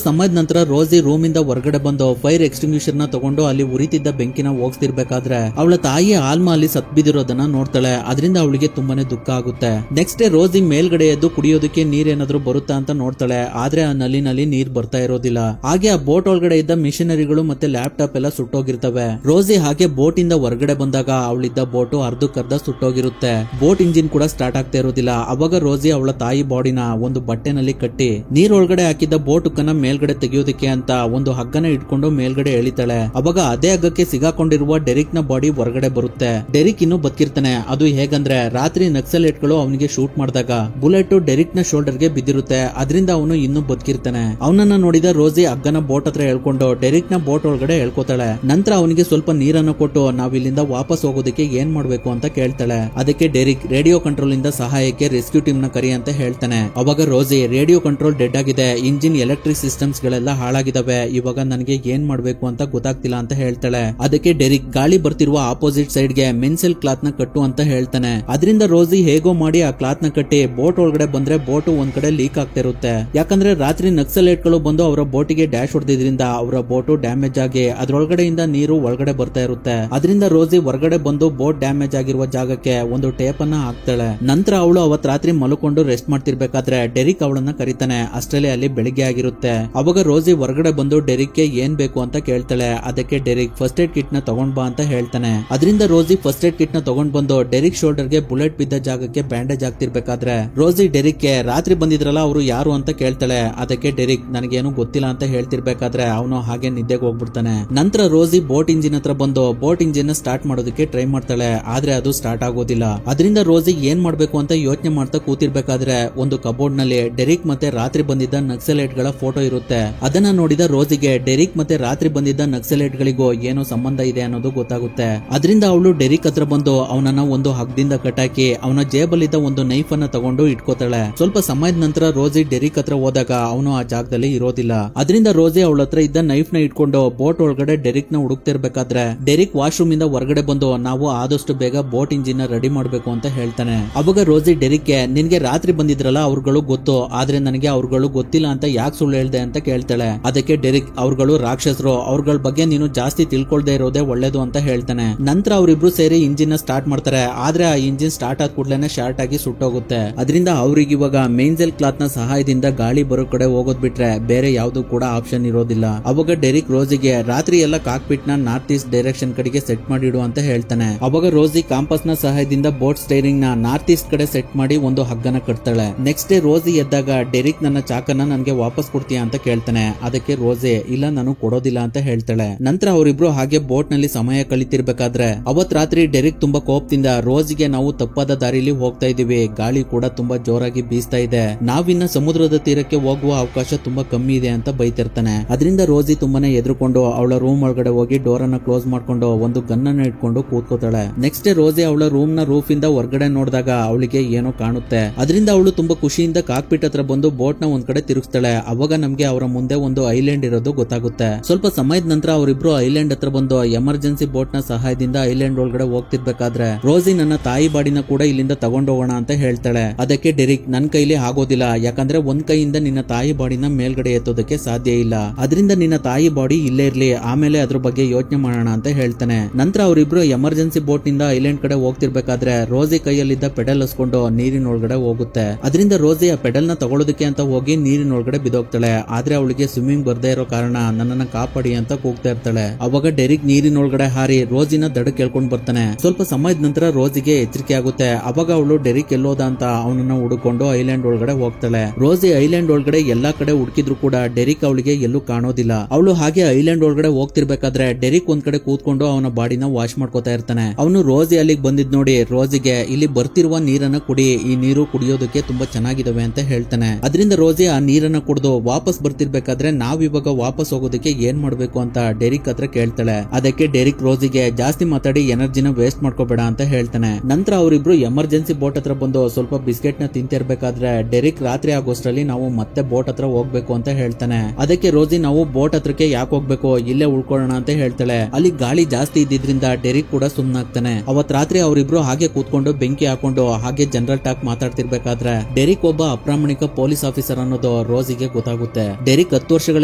ಸಮಯದ ನಂತರ ರೋಸಿ ರೂಮ್ ಇಂದ ಹೊರಗಡೆ ಬಂದು ಫೈರ್ ಎಕ್ಸ್ಟಿಂಗ್ವಿಷರ್ ನ ತಗೊಂಡು ಅಲ್ಲಿ ಉರಿತಿದ್ದ ಬೆಂಕಿನ ಹೋಗ್ತಿರ್ಬೇಕಾದ್ರೆ ಅವಳ ತಾಯಿ ಆಲ್ಮಾ ಅಲ್ಲಿ ಸತ್ ಬಿದ್ದಿರೋದನ್ನ ನೋಡ್ತಾಳೆ. ಅದರಿಂದ ಅವಳಿಗೆ ತುಂಬಾನೇ ದುಃಖ ಆಗುತ್ತೆ. ನೆಕ್ಸ್ಟ್ ಡೇ ರೋಸಿ ಮೇಲ್ಗಡೆ ಎದ್ದು ಕುಡಿಯೋದಕ್ಕೆ ನೀರೇನಾದ್ರೂ ಬರುತ್ತಾ ಅಂತ ನೋಡ್ತಾಳೆ. ಆದ್ರೆ ಆ ನಲ್ಲಿನಲ್ಲಿ ನೀರ್ ಬರ್ತಾ ಇರೋದಿಲ್ಲ. ಹಾಗೆ ಆ ಬೋಟ್ ಒಳಗಡೆ ಇದ್ದ ಮಿಷನರಿಗಳು ಮತ್ತೆ ಲ್ಯಾಪ್ಟಾಪ್ ಎಲ್ಲ ಸುಟ್ಟೋಗಿರ್ತವೆ. ರೋಸಿ ಹಾಗೆ ಬೋಟ್ ಇಂದ ಹೊರಗಡೆ ಬಂದಾಗ ಅವಳಿದ್ದ ಬೋಟು ಅರ್ಧಕ್ಕರ್ಧ ಸುಟ್ಟೋಗಿರುತ್ತೆ. ಬೋಟ್ ಇಂಜಿನ್ ಕೂಡ ಸ್ಟಾರ್ಟ್ ಆಗ್ತಾ ಇರೋದಿಲ್ಲ. ಅವಾಗ ರೋಸಿ ಅವಳ ತಾಯಿ ಬಾಡಿನ ಒಂದು ಬಟ್ಟೆನಲ್ಲಿ ಕಟ್ಟಿ ನೀರೊಳಗಡೆ ಹಾಕಿದ್ದ ಬೋಟ್ ಉಕ್ಕನ್ನ ಮೇಲ್ಗಡೆ ತೆಗೆಯೋದಕ್ಕೆ ಅಂತ ಒಂದು ಹಗ್ಗನ ಇಟ್ಕೊಂಡು ಮೇಲ್ಗಡೆ ಎಳಿತಾಳೆ. ಅವಾಗ ಅದೇ ಹಗ್ಗಕ್ಕೆ ಸಿಗಾಕೊಂಡಿರುವ ಡೆರಿಕ್ ನ ಬಾಡಿ ಹೊರಗಡೆ ಬರುತ್ತೆ. ಡೆರಿಕ್ ಇನ್ನೂ ಬದುಕಿರ್ತಾನೆ. ಅದು ಹೇಗಂದ್ರೆ ರಾತ್ರಿ ನಕ್ಸಲೇಟ್ ಗಳು ಅವನಿಗೆ ಶೂಟ್ ಮಾಡಿದಾಗ ಬುಲೆಟ್ ಡೆರಿಕ್ ನ ಶೋಲ್ಡರ್ ಗೆ ಬಿದ್ದಿರುತ್ತೆ. ಅದರಿಂದ ಅವನು ಇನ್ನೂ ಬದುಕಿರ್ತಾನೆ. ಅವನನ್ನ ನೋಡಿದ ರೋಸಿ ಹಗ್ಗನ ಬೋಟ್ ಹತ್ರ ಹೇಳ್ಕೊಂಡು ಡೆರಿಕ್ ನ ಬೋಟ್ ಒಳಗಡೆ ಹೇಳ್ಕೊತಾಳೆ. ನಂತರ ಅವನಿಗೆ ಸ್ವಲ್ಪ ನೀರನ್ನು ಕೊಟ್ಟು ನಾವ್ ಇಲ್ಲಿಂದ ವಾಪಸ್ ಹೋಗೋದಕ್ಕೆ ಏನ್ ಮಾಡ್ಬೇಕು ಅಂತ ಕೇಳ್ತಾಳೆ. ಅದಕ್ಕೆ ಡೆರಿಕ್ ರೇಡಿಯೋ ಕಂಟ್ರೋಲ್ ಇಂದ ಸಹಾಯಕ್ಕೆ ರೆಸ್ಕ್ಯೂ ಟೀಮ್ ನ ಕರಿ ಅಂತ ಹೇಳ್ತಾನೆ. ಅವಾಗ ರೋಸಿ ರೇಡಿಯೋ ಕಂಟ್ರೋಲ್ ಡೆಡ್ ಆಗಿದೆ, ಇಂಜಿನ್ ಎಲೆಕ್ಟ್ರಿಕ್ ಸಿಸ್ಟಮ್ಸ್ ಗಳೆಲ್ಲ ಹಾಳಾಗಿದಾವೆ, ಇವಾಗ ನನಗೆ ಏನ್ ಮಾಡ್ಬೇಕು ಅಂತ ಗೊತ್ತಾಗ್ತಿಲ್ಲ ಅಂತ ಹೇಳ್ತಾಳೆ. ಅದಕ್ಕೆ ಡೆರಿಕ್ ಗಾಳಿ ಬರ್ತಿರುವ ಆಪೋಸಿಟ್ ಸೈಡ್ ಗೆ ಮೆನ್ಸೆಲ್ ಕ್ಲಾತ್ ನ ಕಟ್ಟು ಅಂತ ಹೇಳ್ತಾನೆ. ಅದರಿಂದ ರೋಸಿ ಹೇಗೋ ಮಾಡಿ ಆ ಕ್ಲಾತ್ ನ ಕಟ್ಟಿ ಬೋಟ್ ಒಳಗಡೆ ಬಂದ್ರೆ ಬೋಟ್ ಒಂದ್ ಕಡೆ ಲೀಕ್ ಆಗ್ತಾ ಇರುತ್ತೆ. ಯಾಕಂದ್ರೆ ರಾತ್ರಿ ನಕ್ಸಲೇಟ್ ಗಳು ಬಂದು ಅವರ ಬೋಟಿಗೆ ಡ್ಯಾಶ್ ಹೊಡೆದಿದ್ರಿಂದ ಅವರ ಬೋಟು ಡ್ಯಾಮೇಜ್ ಆಗಿ ಅದ್ರೊಳಗಡೆಯಿಂದ ನೀರು ಒಳಗಡೆ ಬರ್ತಾ ಇರುತ್ತೆ. ಅದರಿಂದ ರೋಸಿ ಹೊರಗಡೆ ಬಂದು ಬೋಟ್ ಡ್ಯಾಮೇಜ್ ಆಗಿರುವ ಜಾಗಕ್ಕೆ ಒಂದು ಟೇಪ್ ಅನ್ನ ಹಾಕ್ತಾಳೆ. ನಂತರ ಅವಳು ಅವತ್ ರಾತ್ರಿ ಮಲ್ಕೊಂಡು ರೆಸ್ಟ್ ಮಾಡ್ತಿರ್ಬೇಕಾದ್ರೆ ಡೆರಿಕ್ ಅವಳನ್ನ ಕರೀತಾನೆ. ಅಷ್ಟರಲ್ಲಿ ಅಲ್ಲಿ ಬೆಳಿಗ್ಗೆ ಆಗಿರುತ್ತೆ. ಅವಾಗ ರೋಸಿ ಹೊರಗಡೆ ಬಂದು ಡೆರಿಕ್ ಗೆ ಏನ್ ಬೇಕು ಅಂತ ಕೇಳ್ತಾಳೆ. ಅದಕ್ಕೆ ಡೆರಿಕ್ ಫಸ್ಟ್ ಏಡ್ ಕಿಟ್ ನ ತಗೊಂಡ್ ಬಾ ಅಂತ ಹೇಳ್ತಾನೆ. ಅದರಿಂದ ರೋಸಿ ಫಸ್ಟ್ ಏಡ್ ಕಿಟ್ ನ ತಗೊಂಡ್ ಬಂದು ಡೆರಿಕ್ ಶೋಲ್ಡರ್ ಗೆ ಬುಲೆಟ್ ಬಿದ್ದ ಜಾಗಕ್ಕೆ ಬ್ಯಾಂಡೇಜ್ ಆಗ್ತಿರ್ಬೇಕಾದ್ರೆ ರೋಸಿ ಡೆರಿಕ್ ಗೆ ರಾತ್ರಿ ಬಂದಿದ್ರಲ್ಲ ಅವರು ಯಾರು ಅಂತ ಕೇಳ್ತಾಳೆ. ಅದಕ್ಕೆ ಡೆರಿಕ್ ನನಗೇನು ಗೊತ್ತಿಲ್ಲ ಅಂತ ಹೇಳ್ತಿರ್ಬೇಕಾದ್ರೆ ಅವನು ಹಾಗೆ ನಿದ್ದೆಗೆ ಹೋಗ್ಬಿಡ್ತಾನೆ. ನಂತರ ರೋಸಿ ಬೋಟ್ ಇಂಜಿನ್ ಹತ್ರ ಬಂದು ಬೋಟ್ ಇಂಜಿನ್ ನ ಸ್ಟಾರ್ಟ್ ಮಾಡೋದಕ್ಕೆ ಟ್ರೈ ಮಾಡ್ತಾಳೆ. ಆದ್ರೆ ಅದು ಸ್ಟಾರ್ಟ್ ಆಗೋದಿಲ್ಲ. ಅದರಿಂದ ರೋಸಿ ಏನ್ ಮಾಡ್ಬೇಕು ಅಂತ ಯೋಚನೆ ಮಾಡ್ತಾ ಕೂತಿರ್ಬೇಕಾದ್ರೆ ಒಂದು ಕಬೋರ್ಡ್ ನಲ್ಲಿ ಡೆರಿಕ್ ಮತ್ತೆ ರಾತ್ರಿ ಬಂದಿದ್ದ ನಕ್ಸಲೇಟ್ ಗಳ ಫೋಟೋ ಇರುತ್ತೆ. ಅದನ್ನ ನೋಡಿದ ರೋಸಿಗೆ ಡೆರಿಕ್ ಮತ್ತೆ ರಾತ್ರಿ ಬಂದಿದ್ದ ನಕ್ಸಲೇಟ್ ಗಳಿಗೂ ಏನೋ ಸಂಬಂಧ ಇದೆ ಅನ್ನೋದು ಗೊತ್ತಾಗುತ್ತೆ. ಅದರಿಂದ ಅವಳು ಡೆರಿಕ್ ಹತ್ರ ಬಂದು ಅವನನ್ನ ಒಂದು ಹಗ್ಗದಿಂದ ಕಟ್ಟಾಕಿ ಅವನ ಜೇಬಲ್ಲಿದ್ದ ಒಂದು ನೈಫ್ ಅನ್ನ ತಗೊಂಡು ಇಟ್ಕೋತಾಳೆ. ಸ್ವಲ್ಪ ಸಮಯದ ನಂತರ ರೋಸಿ ಡೆರಿಕ್ ಹತ್ರ ಹೋದಾಗ ಅವನು ಆ ಜಾಗದಲ್ಲಿ ಇರೋದಿಲ್ಲ. ಅದರಿಂದ ರೋಸಿ ಅವಳ ಹತ್ರ ಇದ್ದ ನೈಫ್ ನ ಇಟ್ಕೊಂಡು ಬೋಟ್ ಒಳಗಡೆ ಡೆರಿಕ್ ನ ಹುಡುಕ್ತಿರ್ಬೇಕಾದ್ರೆ ಡೆರಿಕ್ ವಾಶ್ರೂಮ್ ಇಂದ ಹೊರಗಡೆ ಬಂದು ನಾವು ಆದಷ್ಟು ಬೇಗ ಬೋಟ್ ಇಂಜಿನ್ ನ ರೆಡಿ ಮಾಡ್ಬೇಕು ಅಂತ ಹೇಳ್ತಾನೆ. ಅವಾಗ ರೋಸಿ ಡೆರಿಕ್ ಗೆ ನಿನ್ಗೆ ರಾತ್ರಿ ಬಂದಿದ್ರಲ್ಲ ಅವ್ರುಗಳು ಗೊತ್ತು, ಆದ್ರೆ ನನಗೆ ಅವ್ರುಗಳು ಗೊತ್ತಿಲ್ಲ ಅಂತ ಯಾಕೆ ಸುಳ್ಳು ಹೇಳ್ದೆ ಅಂತ ಕೇಳ್ತಾಳೆ. ಅದಕ್ಕೆ ಡೆರಿಕ್ ಅವ್ರುಗಳು ರಾಕ್ಷಸರು, ಅವ್ರಗಳ ಬಗ್ಗೆ ನೀನು ಜಾಸ್ತಿ ತಿಳ್ಕೊಳ್ದೆ ಇರೋದೇ ಒಳ್ಳೇದು ಅಂತ ಹೇಳ್ತಾನೆ. ನಂತರ ಅವರಿಬ್ರು ಸೇರಿ ಇಂಜಿನ್ ನ ಸ್ಟಾರ್ಟ್ ಮಾಡ್ತಾರೆ. ಆದ್ರೆ ಆ ಇಂಜಿನ್ ಸ್ಟಾರ್ಟ್ ಆದ ಕೂಡಲೇ ಶಾರ್ಟ್ ಆಗಿ ಸುಟ್ಟೋಗುತ್ತೆ. ಅದರಿಂದ ಅವ್ರಿಗೆ ಇವಾಗ ಮೇನ್ಸೆಲ್ ಕ್ಲಾತ್ ನ ಸಹಾಯದಿಂದ ಗಾಳಿ ಬರೋ ಕಡೆ ಹೋಗೋದ್ ಬಿಟ್ರೆ ಬೇರೆ ಯಾವ್ದು ಕೂಡ ಆಪ್ಷನ್ ಇರೋದಿಲ್ಲ. ಅವಾಗ ಡೆರಿಕ್ ರೋಸಿಗೆ ರಾತ್ರಿ ಎಲ್ಲ ಕಾಕ್ಪಿಟ್ ನ ನಾರ್ತ್ ಈಸ್ಟ್ ಡೈರೆಕ್ಷನ್ ಕಡೆಗೆ ಸೆಟ್ ಮಾಡಿಡು ಅಂತ ಹೇಳ್ತಾನೆ. ಅವಾಗ ರೋಸಿ ಕಾಂಪಸ್ ನ ಸಹಾಯದಿಂದ ಬೋಟ್ ಸ್ಟೈರಿಂಗ್ ನ ನಾರ್ತ್ ಈಸ್ಟ್ ಕಡೆ ಸೆಟ್ ಮಾಡಿ ಒಂದು ಹಗ್ಗನ ಕಟ್ತಾಳೆ. ನೆಕ್ಸ್ಟ್ ಡೇ ರೋಸಿ ಎದ್ದಾಗ ಡೆರಿಕ್ ನನ್ನ ಚಾಕನ್ನ ನನ್ಗೆ ವಾಪಸ್ ಕೊಡ್ತೀಯಾ ಅಂತ ಕೇಳ್ತಾನೆ. ಅದಕ್ಕೆ ರೋಸಿ ಇಲ್ಲ ನಾನು ಕೊಡೋದಿಲ್ಲ ಅಂತ ಹೇಳ್ತಾಳೆ. ನಂತರ ಅವರಿಬ್ರು ಹಾಗೆ ಬೋಟ್ ನಲ್ಲಿ ಸಮಯ ಕಳಿತಿರ್ಬೇಕಾದ್ರೆ ಅವತ್ ರಾತ್ರಿ ಡೆರಿಕ್ ತುಂಬಾ ಕೋಪದಿಂದ ರೋಸಿಗೆ ನಾವು ತಪ್ಪಾದ ದಾರಿಲಿ ಹೋಗ್ತಾ ಇದೀವಿ, ಗಾಳಿ ಕೂಡ ತುಂಬಾ ಜೋರಾಗಿ ಬೀಸ್ತಾ ಇದೆ, ನಾವಿನ್ನ ಸಮುದ್ರದ ತೀರಕ್ಕೆ ಹೋಗುವ ಅವಕಾಶ ತುಂಬಾ ಕಮ್ಮಿ ಇದೆ ಅಂತ ಬೈತಿರ್ತಾನೆ. ಅದರಿಂದ ರೋಸಿ ತುಂಬಾನೇ ಎದ್ರುಕೊಂಡು ಅವಳ ರೂಮ್ ಒಳಗಡೆ ಹೋಗಿ ಡೋರ್ ಅನ್ನ ಕ್ಲೋಸ್ ಮಾಡ್ಕೊಂಡು ಒಂದು ಗನ್ ಅನ್ನ ಇಟ್ಕೊಂಡು ಕೂತ್ಕೋತಾಳೆ. ನೆಕ್ಸ್ಟ್ ಡೇ ರೋಸಿ ಅವಳ ರೂಮ್ ನ ರೂಫ್ ಇಂದ ಹೊರಗಡೆ ನೋಡಿದಾಗ ಅವಳಿಗೆ ಏನೋ ಕಾಣುತ್ತೆ. ಅದರಿಂದ ಅವಳು ತುಂಬಾ ಖುಷಿಯಿಂದ ಕಾಕ್ಪಿಟ್ ಹತ್ರ ಬಂದು ಬೋಟ್ ನ ಒಂದ್ ಕಡೆ ತಿರುಗಿಸ್ತಾಳೆ. ಅವಾಗ ನಮ್ಗೆ ಅವರ ಮುಂದೆ ಒಂದು ಐಲ್ಯಾಂಡ್ ಇರೋದು ಗೊತ್ತಾಗುತ್ತೆ. ಸ್ವಲ್ಪ ಸಮಯದ ನಂತರ ಅವರಿಬ್ರು ಐಲ್ಯಾಂಡ್ ಹತ್ರ ಬಂದು ಎಮರ್ಜೆನ್ಸಿ ಬೋಟ್ ನ ಸಹಾಯದಿಂದ ಐಲ್ಯಾಂಡ್ ಒಳಗಡೆ ಹೋಗ್ತಿರ್ಬೇಕಾದ್ರೆ ರೋಸಿ ನನ್ನ ತಾಯಿ ಬಾಡಿನ ಕೂಡ ಇಲ್ಲಿಂದ ತಗೊಂಡು ಹೋಗೋಣ ಅಂತ ಹೇಳ್ತಾಳೆ. ಅದಕ್ಕೆ ಡೆರಿಕ್ ನನ್ ಕೈಲಿ ಆಗೋದಿಲ್ಲ, ಯಾಕಂದ್ರೆ ಒಂದ್ ಕೈಯಿಂದ ನಿನ್ನ ತಾಯಿ ಬಾಡಿನ ಮೇಲ್ಗಡೆ ಎತ್ತೋದಕ್ಕೆ ಸಾಧ್ಯ ಇಲ್ಲ, ಅದರಿಂದ ನಿನ್ನ ತಾಯಿ ಬಾಡಿ ಇಲ್ಲೇ ಇರ್ಲಿ, ಆಮೇಲೆ ಅದ್ರ ಬಗ್ಗೆ ಯೋಚನೆ ಮಾಡೋಣ ಅಂತ ಹೇಳ್ತಾನೆ. ನಂತರ ಅವರಿಬ್ರು ಎಮರ್ಜೆನ್ಸಿ ಬೋಟ್ ನಿಂದ ಐಲ್ಯಾಂಡ್ ಕಡೆ ಹೋಗ್ತಿರ್ಬೇಕಾದ್ರೆ ರೋಸಿ ಕೈಯಲ್ಲಿದ್ದ ಪೆಡಲ್ ಹಸ್ಕೊಂಡು ನೀರಿನ ಒಳಗಡೆ ಹೋಗುತ್ತೆ. ಅದರಿಂದ ರೋಸಿ ಆ ಪೆಡಲ್ ನ ತಗೊಳ್ಳೋದಕ್ಕೆ ಅಂತ ಹೋಗಿ ನೀರಿನ ಒಳಗಡೆ ಬಿದ್ದೋಗ್ತಾಳೆ. ಆದ್ರೆ ಅವಳಿಗೆ ಸ್ವಿಮ್ಮಿಂಗ್ ಬರ್ದೇ ಇರೋ ಕಾರಣ ನನ್ನನ್ನ ಕಾಪಾಡಿ ಅಂತ ಕೂಗ್ತಾ ಇರ್ತಾಳೆ. ಅವಾಗ ಡೆರಿಕ್ ನೀರಿನ ಒಳಗಡೆ ಹಾರಿ ರೋಸಿನ ದಡ ಕೇಳ್ಕೊಂಡ್ ಬರ್ತಾನೆ. ಸ್ವಲ್ಪ ಸಮಯದ ನಂತರ ರೋಸಿಗೆ ಎಚ್ಚರಿಕೆ ಆಗುತ್ತೆ. ಅವಾಗ ಅವಳು ಡೆರಿಕ್ ಎಲ್ಲೋದ ಅಂತ ಅವನನ್ನ ಹುಡುಕೊಂಡು ಐಲ್ಯಾಂಡ್ ಒಳಗಡೆ ಹೋಗ್ತಾಳೆ. ರೋಸಿ ಐಲ್ಯಾಂಡ್ ಒಳಗಡೆ ಎಲ್ಲಾ ಕಡೆ ಹುಡುಕಿದ್ರು ಕೂಡ ಡೆರಿಕ್ ಅವಳಿಗೆ ಎಲ್ಲೂ ಕಾಣೋದಿಲ್ಲ. ಅವಳು ಹಾಗೆ ಐಲ್ಯಾಂಡ್ ಒಳಗಡೆ ಹೋಗ್ತಿರ್ಬೇಕಾದ್ರೆ ಡೆರಿಕ್ ಒಂದ್ ಕಡೆ ಕೂತ್ಕೊಂಡು ಅವನ ಬಾಡಿನ ವಾಶ್ ಮಾಡ್ಕೋತಾ ಇರ್ತಾನೆ. ಅವನು ರೋಸಿ ಅಲ್ಲಿಗೆ ಬಂದಿದ್ ನೋಡಿ ರೋಸಿಗೆ ಇಲ್ಲಿ ಬರ್ತಿರುವ ನೀರನ್ನ ಕುಡಿ, ಈ ನೀರು ಕುಡಿಯೋದಕ್ಕೆ ತುಂಬಾ ಚೆನ್ನಾಗಿದಾವೆ ಅಂತ ಹೇಳ್ತಾನೆ. ಅದರಿಂದ ರೋಸಿ ಆ ನೀರನ್ನ ಕುಡಿದು ವಾಪಸ್ ಬರ್ತಿರ್ಬೇಕಾದ್ರೆ ನಾವಿವಾಗ ವಾಪಸ್ ಹೋಗೋದಕ್ಕೆ ಏನ್ ಮಾಡ್ಬೇಕು ಅಂತ ಡೆರಿಕ್ ಹತ್ರ ಕೇಳ್ತಾಳೆ. ಅದಕ್ಕೆ ಡೆರಿಕ್ ರೋಸಿಗೆ ಜಾಸ್ತಿ ಮಾತಾಡಿ ಎನರ್ಜಿನ ವೇಸ್ಟ್ ಮಾಡ್ಕೋಬೇಡ ಅಂತ ಹೇಳ್ತಾನೆ. ನಂತರ ಅವರಿಬ್ರು ಎಮರ್ಜೆನ್ಸಿ ಬೋಟ್ ಹತ್ರ ಬಂದು ಸ್ವಲ್ಪ ಬಿಸ್ಕೆಟ್ ನ ತಿಂತಿರ್ಬೇಕಾದ್ರೆ ಡೆರಿಕ್ ರಾತ್ರಿ ಆಗೋಷ್ಟರಲ್ಲಿ ನಾವು ಮತ್ತೆ ಬೋಟ್ ಹತ್ರ ಹೋಗ್ಬೇಕು ಅಂತ ಹೇಳ್ತಾನೆ. ಅದಕ್ಕೆ ರೋಸಿ ನಾವು ಬೋಟ್ ಹತ್ರಕ್ಕೆ ಯಾಕೆ ಹೋಗ್ಬೇಕು, ಇಲ್ಲೇ ಉಳ್ಕೊಳ್ಳೋಣ ಅಂತ ಹೇಳ್ತಾಳೆ. ಅಲ್ಲಿ ಗಾಳಿ ಜಾಸ್ತಿ ಇದ್ದಿದ್ರಿಂದ ಡೆರಿಕ್ ಕೂಡ ಸುಮ್ನಾಗ್ತಾನೆ. ಅವತ್ ರಾತ್ರಿ ಅವರಿಬ್ರು ಹಾಗೆ ಕೂತ್ಕೊಂಡು ಬೆಂಕಿ ಹಾಕೊಂಡು ಹಾಗೆ ಜನರಲ್ ಟಾಕ್ ಮಾತಾಡ್ತಿರ್ಬೇಕಾದ್ರೆ ಡೆರಿಕ್ ಒಬ್ಬ ಅಪ್ರಾಮಾಣಿಕ ಪೊಲೀಸ್ ಆಫೀಸರ್ ಅನ್ನೋದು ಅನ್ನೋದು ರೋಸಿಗೆ ಗೊತ್ತಾಗುತ್ತೆ. ಡೆರಿಕ್ 10 ವರ್ಷಗಳ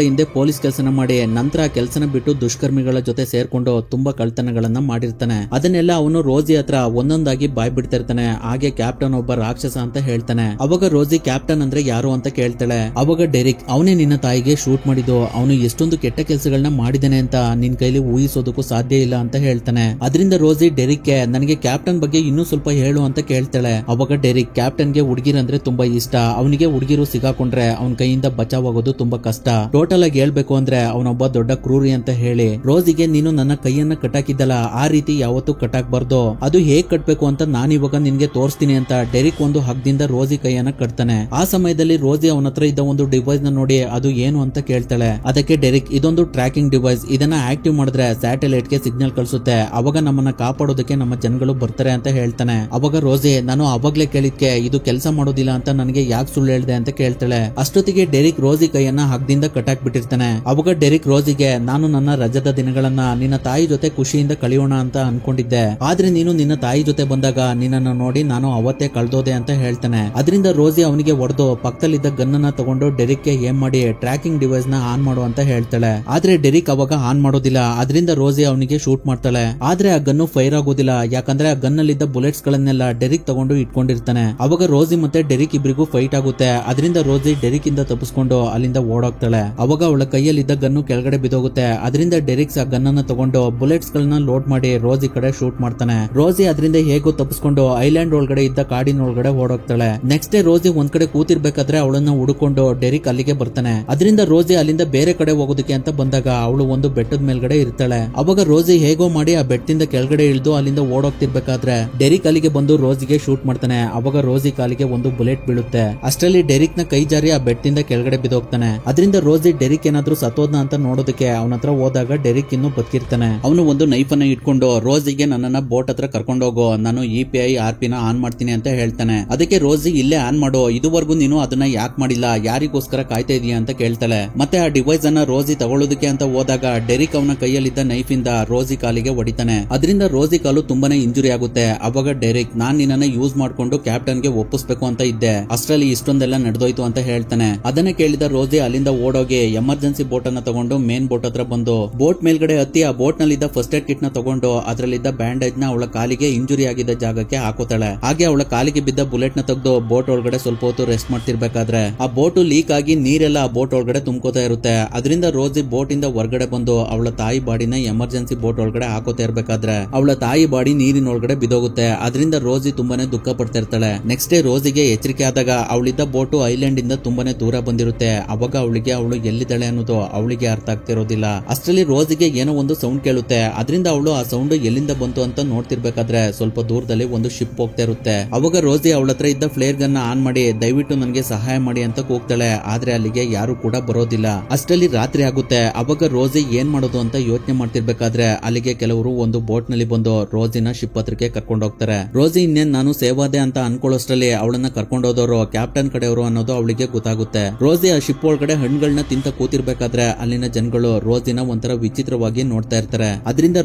ಹಿಂದೆ ಪೊಲೀಸ್ ಕೆಲಸನ ಮಾಡಿ ನಂತರ ಕೆಲಸನ ಬಿಟ್ಟು ದುಷ್ಕರ್ಮಿಗಳ ಜೊತೆ ಸೇರ್ಕೊಂಡು ತುಂಬಾ ಕಳ್ತನಗಳನ್ನ ಮಾಡಿರ್ತಾನೆ. ಅದನ್ನೆಲ್ಲ ಅವನು ರೋಸಿ ಹತ್ರ ಒಂದೊಂದಾಗಿ ಬಾಯ್ ಬಿಡ್ತಿರ್ತಾನೆ. ಹಾಗೆ ಕ್ಯಾಪ್ಟನ್ ಒಬ್ಬ ರಾಕ್ಷಸ ಅಂತ ಹೇಳ್ತಾನೆ. ಅವಾಗ ರೋಸಿ ಕ್ಯಾಪ್ಟನ್ ಅಂದ್ರೆ ಯಾರು ಅಂತ ಕೇಳ್ತಾಳೆ. ಅವಾಗ ಡೆರಿಕ್ ಅವನೇ ನಿನ್ನ ತಾಯಿಗೆ ಶೂಟ್ ಮಾಡಿದ್ದು, ಅವನು ಎಷ್ಟೊಂದು ಕೆಟ್ಟ ಕೆಲಸಗಳನ್ನ ಮಾಡಿದಾನೆ ಅಂತ ನಿನ್ ಕೈಲಿ ಊಹಿಸೋದಕ್ಕೂ ಸಾಧ್ಯ ಇಲ್ಲ ಅಂತ ಹೇಳ್ತಾನೆ. ಅದರಿಂದ ರೋಸಿ ಡೆರಿಕ್ಗೆ ನನಗೆ ಕ್ಯಾಪ್ಟನ್ ಬಗ್ಗೆ ಇನ್ನೂ ಸ್ವಲ್ಪ ಹೇಳು ಅಂತ ಕೇಳ್ತಾಳೆ. ಅವಾಗ ಡೆರಿಕ್ ಕ್ಯಾಪ್ಟನ್ಗೆ ಹುಡುಗಿರಂದ್ರೆ ತುಂಬಾ ಇಷ್ಟ, ಅವನಿಗೆ ಹುಡುಗಿರು ಸಿಗಾಕೊಂಡ್ರೆ ಅವನ ಕೈಯಿಂದ ಬಚಾವಾಗೋದು ತುಂಬಾ ಕಷ್ಟ. ಟೋಟಲ್ ಆಗಿ ಹೇಳ್ಬೇಕು ಅಂದ್ರೆ ಅವನೊಬ್ಬ ದೊಡ್ಡ ಕ್ರೂರಿ ಅಂತ ಹೇಳಿ ರೋಸಿಗೆ ನೀನು ನನ್ನ ಕೈಯನ್ನ ಕಟ್ಟಾಕಿದ್ದಲ್ಲ, ಆ ರೀತಿ ಯಾವತ್ತೂ ಕಟ್ಟಾಕ್ಬಾರ್ದು, ಅದು ಹೇಗ್ ಕಟ್ಬೇಕು ಅಂತ ನಾನಿವಾಗ ನಿನ್ಗೆ ತೋರಿಸ್ತೀನಿ ಅಂತ ಡೆರಿಕ್ ಒಂದು ಹಗ್ಗದಿಂದ ರೋಸಿ ಕೈಯನ್ನ ಕಟ್ತಾನೆ. ಆ ಸಮಯದಲ್ಲಿ ರೋಸಿ ಅವನ ಹತ್ರ ಇದ್ದ ಒಂದು ಡಿವೈಸ್ ನ ನೋಡಿ ಅದು ಏನು ಅಂತ ಕೇಳ್ತಾಳೆ. ಅದಕ್ಕೆ ಡೆರಿಕ್ ಇದೊಂದು ಟ್ರ್ಯಾಕಿಂಗ್ ಡಿವೈಸ್, ಇದನ್ನ ಆಕ್ಟಿವ್ ಮಾಡಿದ್ರೆ ಸ್ಯಾಟಲೈಟ್ ಗೆ ಸಿಗ್ನಲ್ ಕಳಿಸುತ್ತೆ, ಅವಾಗ ನಮ್ಮನ್ನ ಕಾಪಾಡೋದಕ್ಕೆ ನಮ್ಮ ಜನಗಳು ಬರ್ತಾರೆ ಅಂತ ಹೇಳ್ತಾನೆ. ಅವಾಗ ರೋಸಿ ನಾನು ಅವಾಗ್ಲೇ ಕೇಳಿದ್ಕೆ ಇದು ಕೆಲಸ ಮಾಡೋದಿಲ್ಲ ಅಂತ ನನಗೆ ಯಾಕೆ ಸುಳ್ಳು ಹೇಳ್ದೆ ಅಂತ ಕೇಳ್ತಾಳೆ. ಅಷ್ಟೊತ್ತಿಗೆ ಡೆರಿಕ್ ರೋಸಿ ಕೈಯನ್ನ ಹಗ್ಗದಿಂದ ಕಟ್ಟಾಕ್ ಬಿಟ್ಟಿರ್ತಾನೆ. ಅವಾಗ ಡೆರಿಕ್ ರೋಸಿಗೆ ನಾನು ನನ್ನ ರಜದ ದಿನಗಳನ್ನ ನಿನ್ನ ತಾಯಿ ಜೊತೆ ಖುಷಿಯಿಂದ ಕಳೆಯೋಣ ಅಂತ ಅನ್ಕೊಂಡಿದ್ದೆ, ಆದ್ರೆ ನೀನು ನಿನ್ನ ತಾಯಿ ಜೊತೆ ಬಂದಾಗ ನಿನ್ನನ್ನು ನೋಡಿ ನಾನು ಅವತ್ತೇ ಕಳ್ದೋದೆ ಅಂತ ಹೇಳ್ತಾನೆ. ಅದರಿಂದ ರೋಸಿ ಅವನಿಗೆ ಹೊಡೆದು ಪಕ್ಕದಲ್ಲಿದ್ದ ಗನ್ನನ್ನ ತಗೊಂಡು ಡೆರಿಕ್ ಗೆ ಏನ್ ಮಾಡಿ ಟ್ರ್ಯಾಕಿಂಗ್ ಡಿವೈಸ್ ನ ಆನ್ ಮಾಡು ಅಂತ ಹೇಳ್ತಾಳೆ. ಆದ್ರೆ ಡೆರಿಕ್ ಅವಾಗ ಆನ್ ಮಾಡೋದಿಲ್ಲ. ಅದರಿಂದ ರೋಸಿ ಅವನಿಗೆ ಶೂಟ್ ಮಾಡ್ತಾಳೆ. ಆದ್ರೆ ಆ ಗನ್ನು ಫೈರ್ ಆಗೋದಿಲ್ಲ, ಯಾಕಂದ್ರೆ ಆ ಗನ್ ಅಲ್ಲಿದ್ದ ಬುಲೆಟ್ಸ್ ಗಳನ್ನೆಲ್ಲ ಡೆರಿಕ್ ತಗೊಂಡು ಇಟ್ಕೊಂಡಿರ್ತಾನೆ. ಅವಾಗ ರೋಸಿ ಮತ್ತೆ ಡೆರಿಕ್ ಇಬ್ಬರಿಗೂ ಫೈಟ್ ಆಗುತ್ತೆ. ಅದರಿಂದ ರೋಸಿ ಡೆರಿಕ್ ಇಂದ ತಪ್ಪಿಸ್ಕೊಂಡು ಅಲ್ಲಿಂದ ಓಡೋಗ್ತಾಳೆ. ಅವಾಗ ಅವಳ ಕೈಯಲ್ಲಿದ್ದ ಗನ್ನು ಕೆಳಗಡೆ ಬಿದ್ದೋಗುತ್ತೆ. ಅದರಿಂದ ಡೆರಿಕ್ ಆ ಗನ್ ಅನ್ನ ತಗೊಂಡು ಬುಲೆಟ್ಸ್ ಗಳನ್ನ ಲೋಡ್ ಮಾಡಿ ರೋಸಿ ಕಡೆ ಶೂಟ್ ಮಾಡ್ತಾನೆ. ರೋಸಿ ಅದರಿಂದ ಹೇಗೋ ತಪ್ಪಿಸ್ಕೊಂಡು ಐಲ್ಯಾಂಡ್ ಒಳಗಡೆ ಇದ್ದ ಕಾಡಿನ ಒಳಗಡೆ ಓಡೋಗ್ತಾಳೆ. ನೆಕ್ಸ್ಟ್ ಡೇ ರೋಸಿ ಒಂದ್ ಕಡೆ ಕೂತಿರ್ಬೇಕಾದ್ರೆ ಅವಳನ್ನ ಹುಡುಕೊಂಡು ಡೆರಿಕ್ ಅಲ್ಲಿಗೆ ಬರ್ತಾನೆ. ಅದರಿಂದ ರೋಸಿ ಅಲ್ಲಿಂದ ಬೇರೆ ಕಡೆ ಹೋಗೋದಕ್ಕೆ ಅಂತ ಬಂದಾಗ ಅವಳು ಒಂದು ಬೆಟ್ಟದ ಮೇಲ್ಗಡೆ ಇರ್ತಾಳೆ. ಅವಾಗ ರೋಸಿ ಹೇಗೋ ಮಾಡಿ ಆ ಬೆಟ್ಟದಿಂದ ಕೆಳಗಡೆ ಇಳಿದು ಅಲ್ಲಿಂದ ಓಡೋಗ್ತಿರ್ಬೇಕಾದ್ರೆ ಡೆರಿಕ್ ಅಲ್ಲಿಗೆ ಬಂದು ರೋಸಿಗೆ ಶೂಟ್ ಮಾಡ್ತಾನೆ. ಅವಾಗ ರೋಸಿ ಕಾಲಿಗೆ ಒಂದು ಬುಲೆಟ್ ಬೀಳುತ್ತೆ. ಅಷ್ಟರಲ್ಲಿ ಡೆರಿಕ್ ನ ಕೈ ಜಾರಿ ಆ ಬೆಟ್ಟದಿಂದ ಕೆಳಗಡೆ ಬಿದ್ದೋಗ್ತಾನೆ. ಅದರಿಂದ ರೋಸಿ ಡೆರಿಕ್ ಏನಾದ್ರೂ ಸತ್ತೋದ್ನ ಅಂತ ನೋಡೋದಕ್ಕೆ ಅವನ ಹತ್ರ ಹೋದಾಗ ಡೆರಿಕ್ ಇನ್ನು ಬದುಕಿರ್ತಾನೆ. ಅವನು ಒಂದು ನೈಫ್ ಅನ್ನ ಇಟ್ಕೊಂಡು ರೋಸಿಗೆ ನನ್ನನ್ನ ಬೋಟ್ ಹತ್ರ ಕರ್ಕೊಂಡು ಹೋಗೋ, ನಾನು EPI RP ನ ಆನ್ ಮಾಡ್ತೀನಿ ಅಂತ ಹೇಳ್ತಾನೆ. ಅದಕ್ಕೆ ರೋಸಿ ಇಲ್ಲೇ ಆನ್ ಮಾಡೋ, ಇದುವರೆಗೂ ನೀನು ಅದನ್ನ ಯಾಕೆ ಮಾಡಿಲ್ಲ, ಯಾರಿಗೋಸ್ಕರ ಕಾಯ್ತಾ ಇದೀಯಾ ಅಂತ ಕೇಳ್ತಾಳೆ. ಮತ್ತೆ ಆ ಡಿವೈಸ್ ಅನ್ನ ರೋಸಿ ತಗೊಳ್ಳೋದಕ್ಕೆ ಅಂತ ಹೋದಾಗ ಡೆರಿಕ್ ಅವನ ಕೈಯಲ್ಲಿದ್ದ ನೈಫ್ ಇಂದ ರೋಸಿ ಕಾಲಿಗೆ ಹೊಡಿತಾನೆ. ಅದರಿಂದ ರೋಸಿ ಕಾಲು ತುಂಬಾನೇ ಇಂಜುರಿ ಆಗುತ್ತೆ. ಅವಾಗ ಡೆರಿಕ್ ನಾನ್ ನಿನ್ನನ್ನ ಯೂಸ್ ಮಾಡ್ಕೊಂಡು ಕ್ಯಾಪ್ಟನ್ ಗೆ ಒಪ್ಪಿಸ್ಬೇಕು ಅಂತ ಇದ್ದೆ, ಅಷ್ಟರಲ್ಲಿ ಇಷ್ಟೊಂದೆಲ್ಲ ನಡೆದೋಯ್ತು ಅಂತ ಹೇಳ್ತಾನೆ. ಅದನ್ನ ಕೇಳಿದ ರೋಸಿ ಅಲ್ಲಿಂದ ಓಡೋಗಿ ಎಮರ್ಜೆನ್ಸಿ ಬೋಟ್ ಅನ್ನ ತಗೊಂಡು ಮೇನ್ ಬೋಟ್ ಹತ್ರ ಬಂದು ಬೋಟ್ ಮೇಲ್ಗಡೆ ಹತ್ತಿ ಆ ಬೋಟ್ ನಲ್ಲಿದ್ದ ಫಸ್ಟ್ ಏಡ್ ಕಿಟ್ ನ ತಗೊಂಡು ಅದರಲ್ಲಿದ್ದ ಬ್ಯಾಂಡೇಜ್ ನ ಅವಳ ಕಾಲಿಗೆ ಇಂಜುರಿ ಆಗಿದ್ದ ಜಾಗಕ್ಕೆ ಹಾಕೋತಾಳೆ. ಹಾಗೆ ಅವಳ ಕಾಲಿಗೆ ಬಿದ್ದ ಬುಲೆಟ್ ನ ತೆಗೆದು ಬೋಟ್ ಒಳಗಡೆ ಸ್ವಲ್ಪ ಹೊತ್ತು ರೆಸ್ಟ್ ಮಾಡ್ತಿರ್ಬೇಕಾದ್ರೆ ಆ ಬೋಟ್ ಲೀಕ್ ಆಗಿ ನೀರೆಲ್ಲ ಆ ಬೋಟ್ ಒಳಗಡೆ ತುಂಬ್ಕೋತಾ ಇರುತ್ತೆ. ಅದರಿಂದ ರೋಸಿ ಬೋಟ್ ಇಂದ ಹೊರಗಡೆ ಬಂದು ಅವಳ ತಾಯಿ ಬಾಡಿನ ಎಮರ್ಜೆನ್ಸಿ ಬೋಟ್ ಒಳಗಡೆ ಹಾಕೋತಾ ಇರ್ಬೇಕಾದ್ರೆ ಅವಳ ತಾಯಿ ಬಾಡಿ ನೀರಿನ ಒಳಗಡೆ ಬಿದ್ದೋಗುತ್ತೆ. ಅದರಿಂದ ರೋಸಿ ತುಂಬಾನೇ ದುಃಖ ಪಡ್ತಾ ಇರ್ತಾಳೆ. ನೆಕ್ಸ್ಟ್ ಡೇ ರೋಸಿಗೆ ಎಚ್ಚರಿಕೆ ಆದಾಗ ಅವಳಿದ್ದ ಬೋಟು ಐಲ್ಯಾಂಡ್ ಇಂದ ತುಂಬಾನೇ ದೂರ ಬಂದಿರುತ್ತೆ. ಅವಾಗ ಅವಳು ಎಲ್ಲಿದ್ದಾಳೆ ಅನ್ನೋದು ಅವಳಿಗೆ ಅರ್ಥ ಆಗ್ತಿರೋದಿಲ್ಲ. ಅಷ್ಟರಲ್ಲಿ ರೋಸಿಗೆ ಏನೋ ಒಂದು ಸೌಂಡ್ ಕೇಳುತ್ತೆ. ಅದರಿಂದ ಅವಳು ಆ ಸೌಂಡ್ ಎಲ್ಲಿಂದ ಬಂತು ಅಂತ ನೋಡ್ತಿರ್ಬೇಕಾದ್ರೆ ಸ್ವಲ್ಪ ದೂರದಲ್ಲಿ ಒಂದು ಶಿಪ್ ಹೋಗ್ತಾ ಇರುತ್ತೆ. ಅವಾಗ ರೋಸಿ ಅವಳ ಹತ್ರ ಇದ್ದ ಫ್ಲೇರ್ ಗನ್ ಆನ್ ಮಾಡಿ ದಯವಿಟ್ಟು ನನಗೆ ಸಹಾಯ ಮಾಡಿ ಅಂತ ಕೂಗ್ತಾಳೆ. ಆದ್ರೆ ಅಲ್ಲಿಗೆ ಯಾರು ಕೂಡ ಬರೋದಿಲ್ಲ. ಅಷ್ಟರಲ್ಲಿ ರಾತ್ರಿ ಆಗುತ್ತೆ. ಅವಾಗ ರೋಸಿ ಏನ್ ಮಾಡೋದು ಅಂತ ಯೋಚನೆ ಮಾಡ್ತಿರ್ಬೇಕಾದ್ರೆ ಅಲ್ಲಿಗೆ ಕೆಲವರು ಒಂದು ಬೋಟ್ ನಲ್ಲಿ ಬಂದು ರೋಸಿನ ಶಿಪ್ ಹತ್ರಕ್ಕೆ ಕರ್ಕೊಂಡು ಹೋಗ್ತಾರೆ. ರೋಸಿ ಇನ್ನೇನ್ ನಾನು ಸೇವಾದೆ ಅಂತ ಅನ್ಕೊಳ್ಳೋಷ್ಟ್ರಲ್ಲಿ ಅವಳನ್ನ ಕರ್ಕೊಂಡು ಹೋದವರು ಕ್ಯಾಪ್ಟನ್ ಕಡೆಯವರು ಅನ್ನೋದು ಅವಳಿಗೆ ಗೊತ್ತಾಗುತ್ತೆ. ರೋಸಿ ಆ ಶಿಪ್ ಒಳಗಡೆ ಹಣ್ಣುಗಳನ್ನ ತಿಂತ ಕೂತಿರ್ಬೇಕಾದ್ರೆ ಅಲ್ಲಿನ ಜನಗಳು ರೋಸಿನ ಒಂಥರ ವಿಚಿತ್ರವಾಗಿ ನೋಡ್ತಾ ಇರ್ತಾರೆ. ಅದರಿಂದ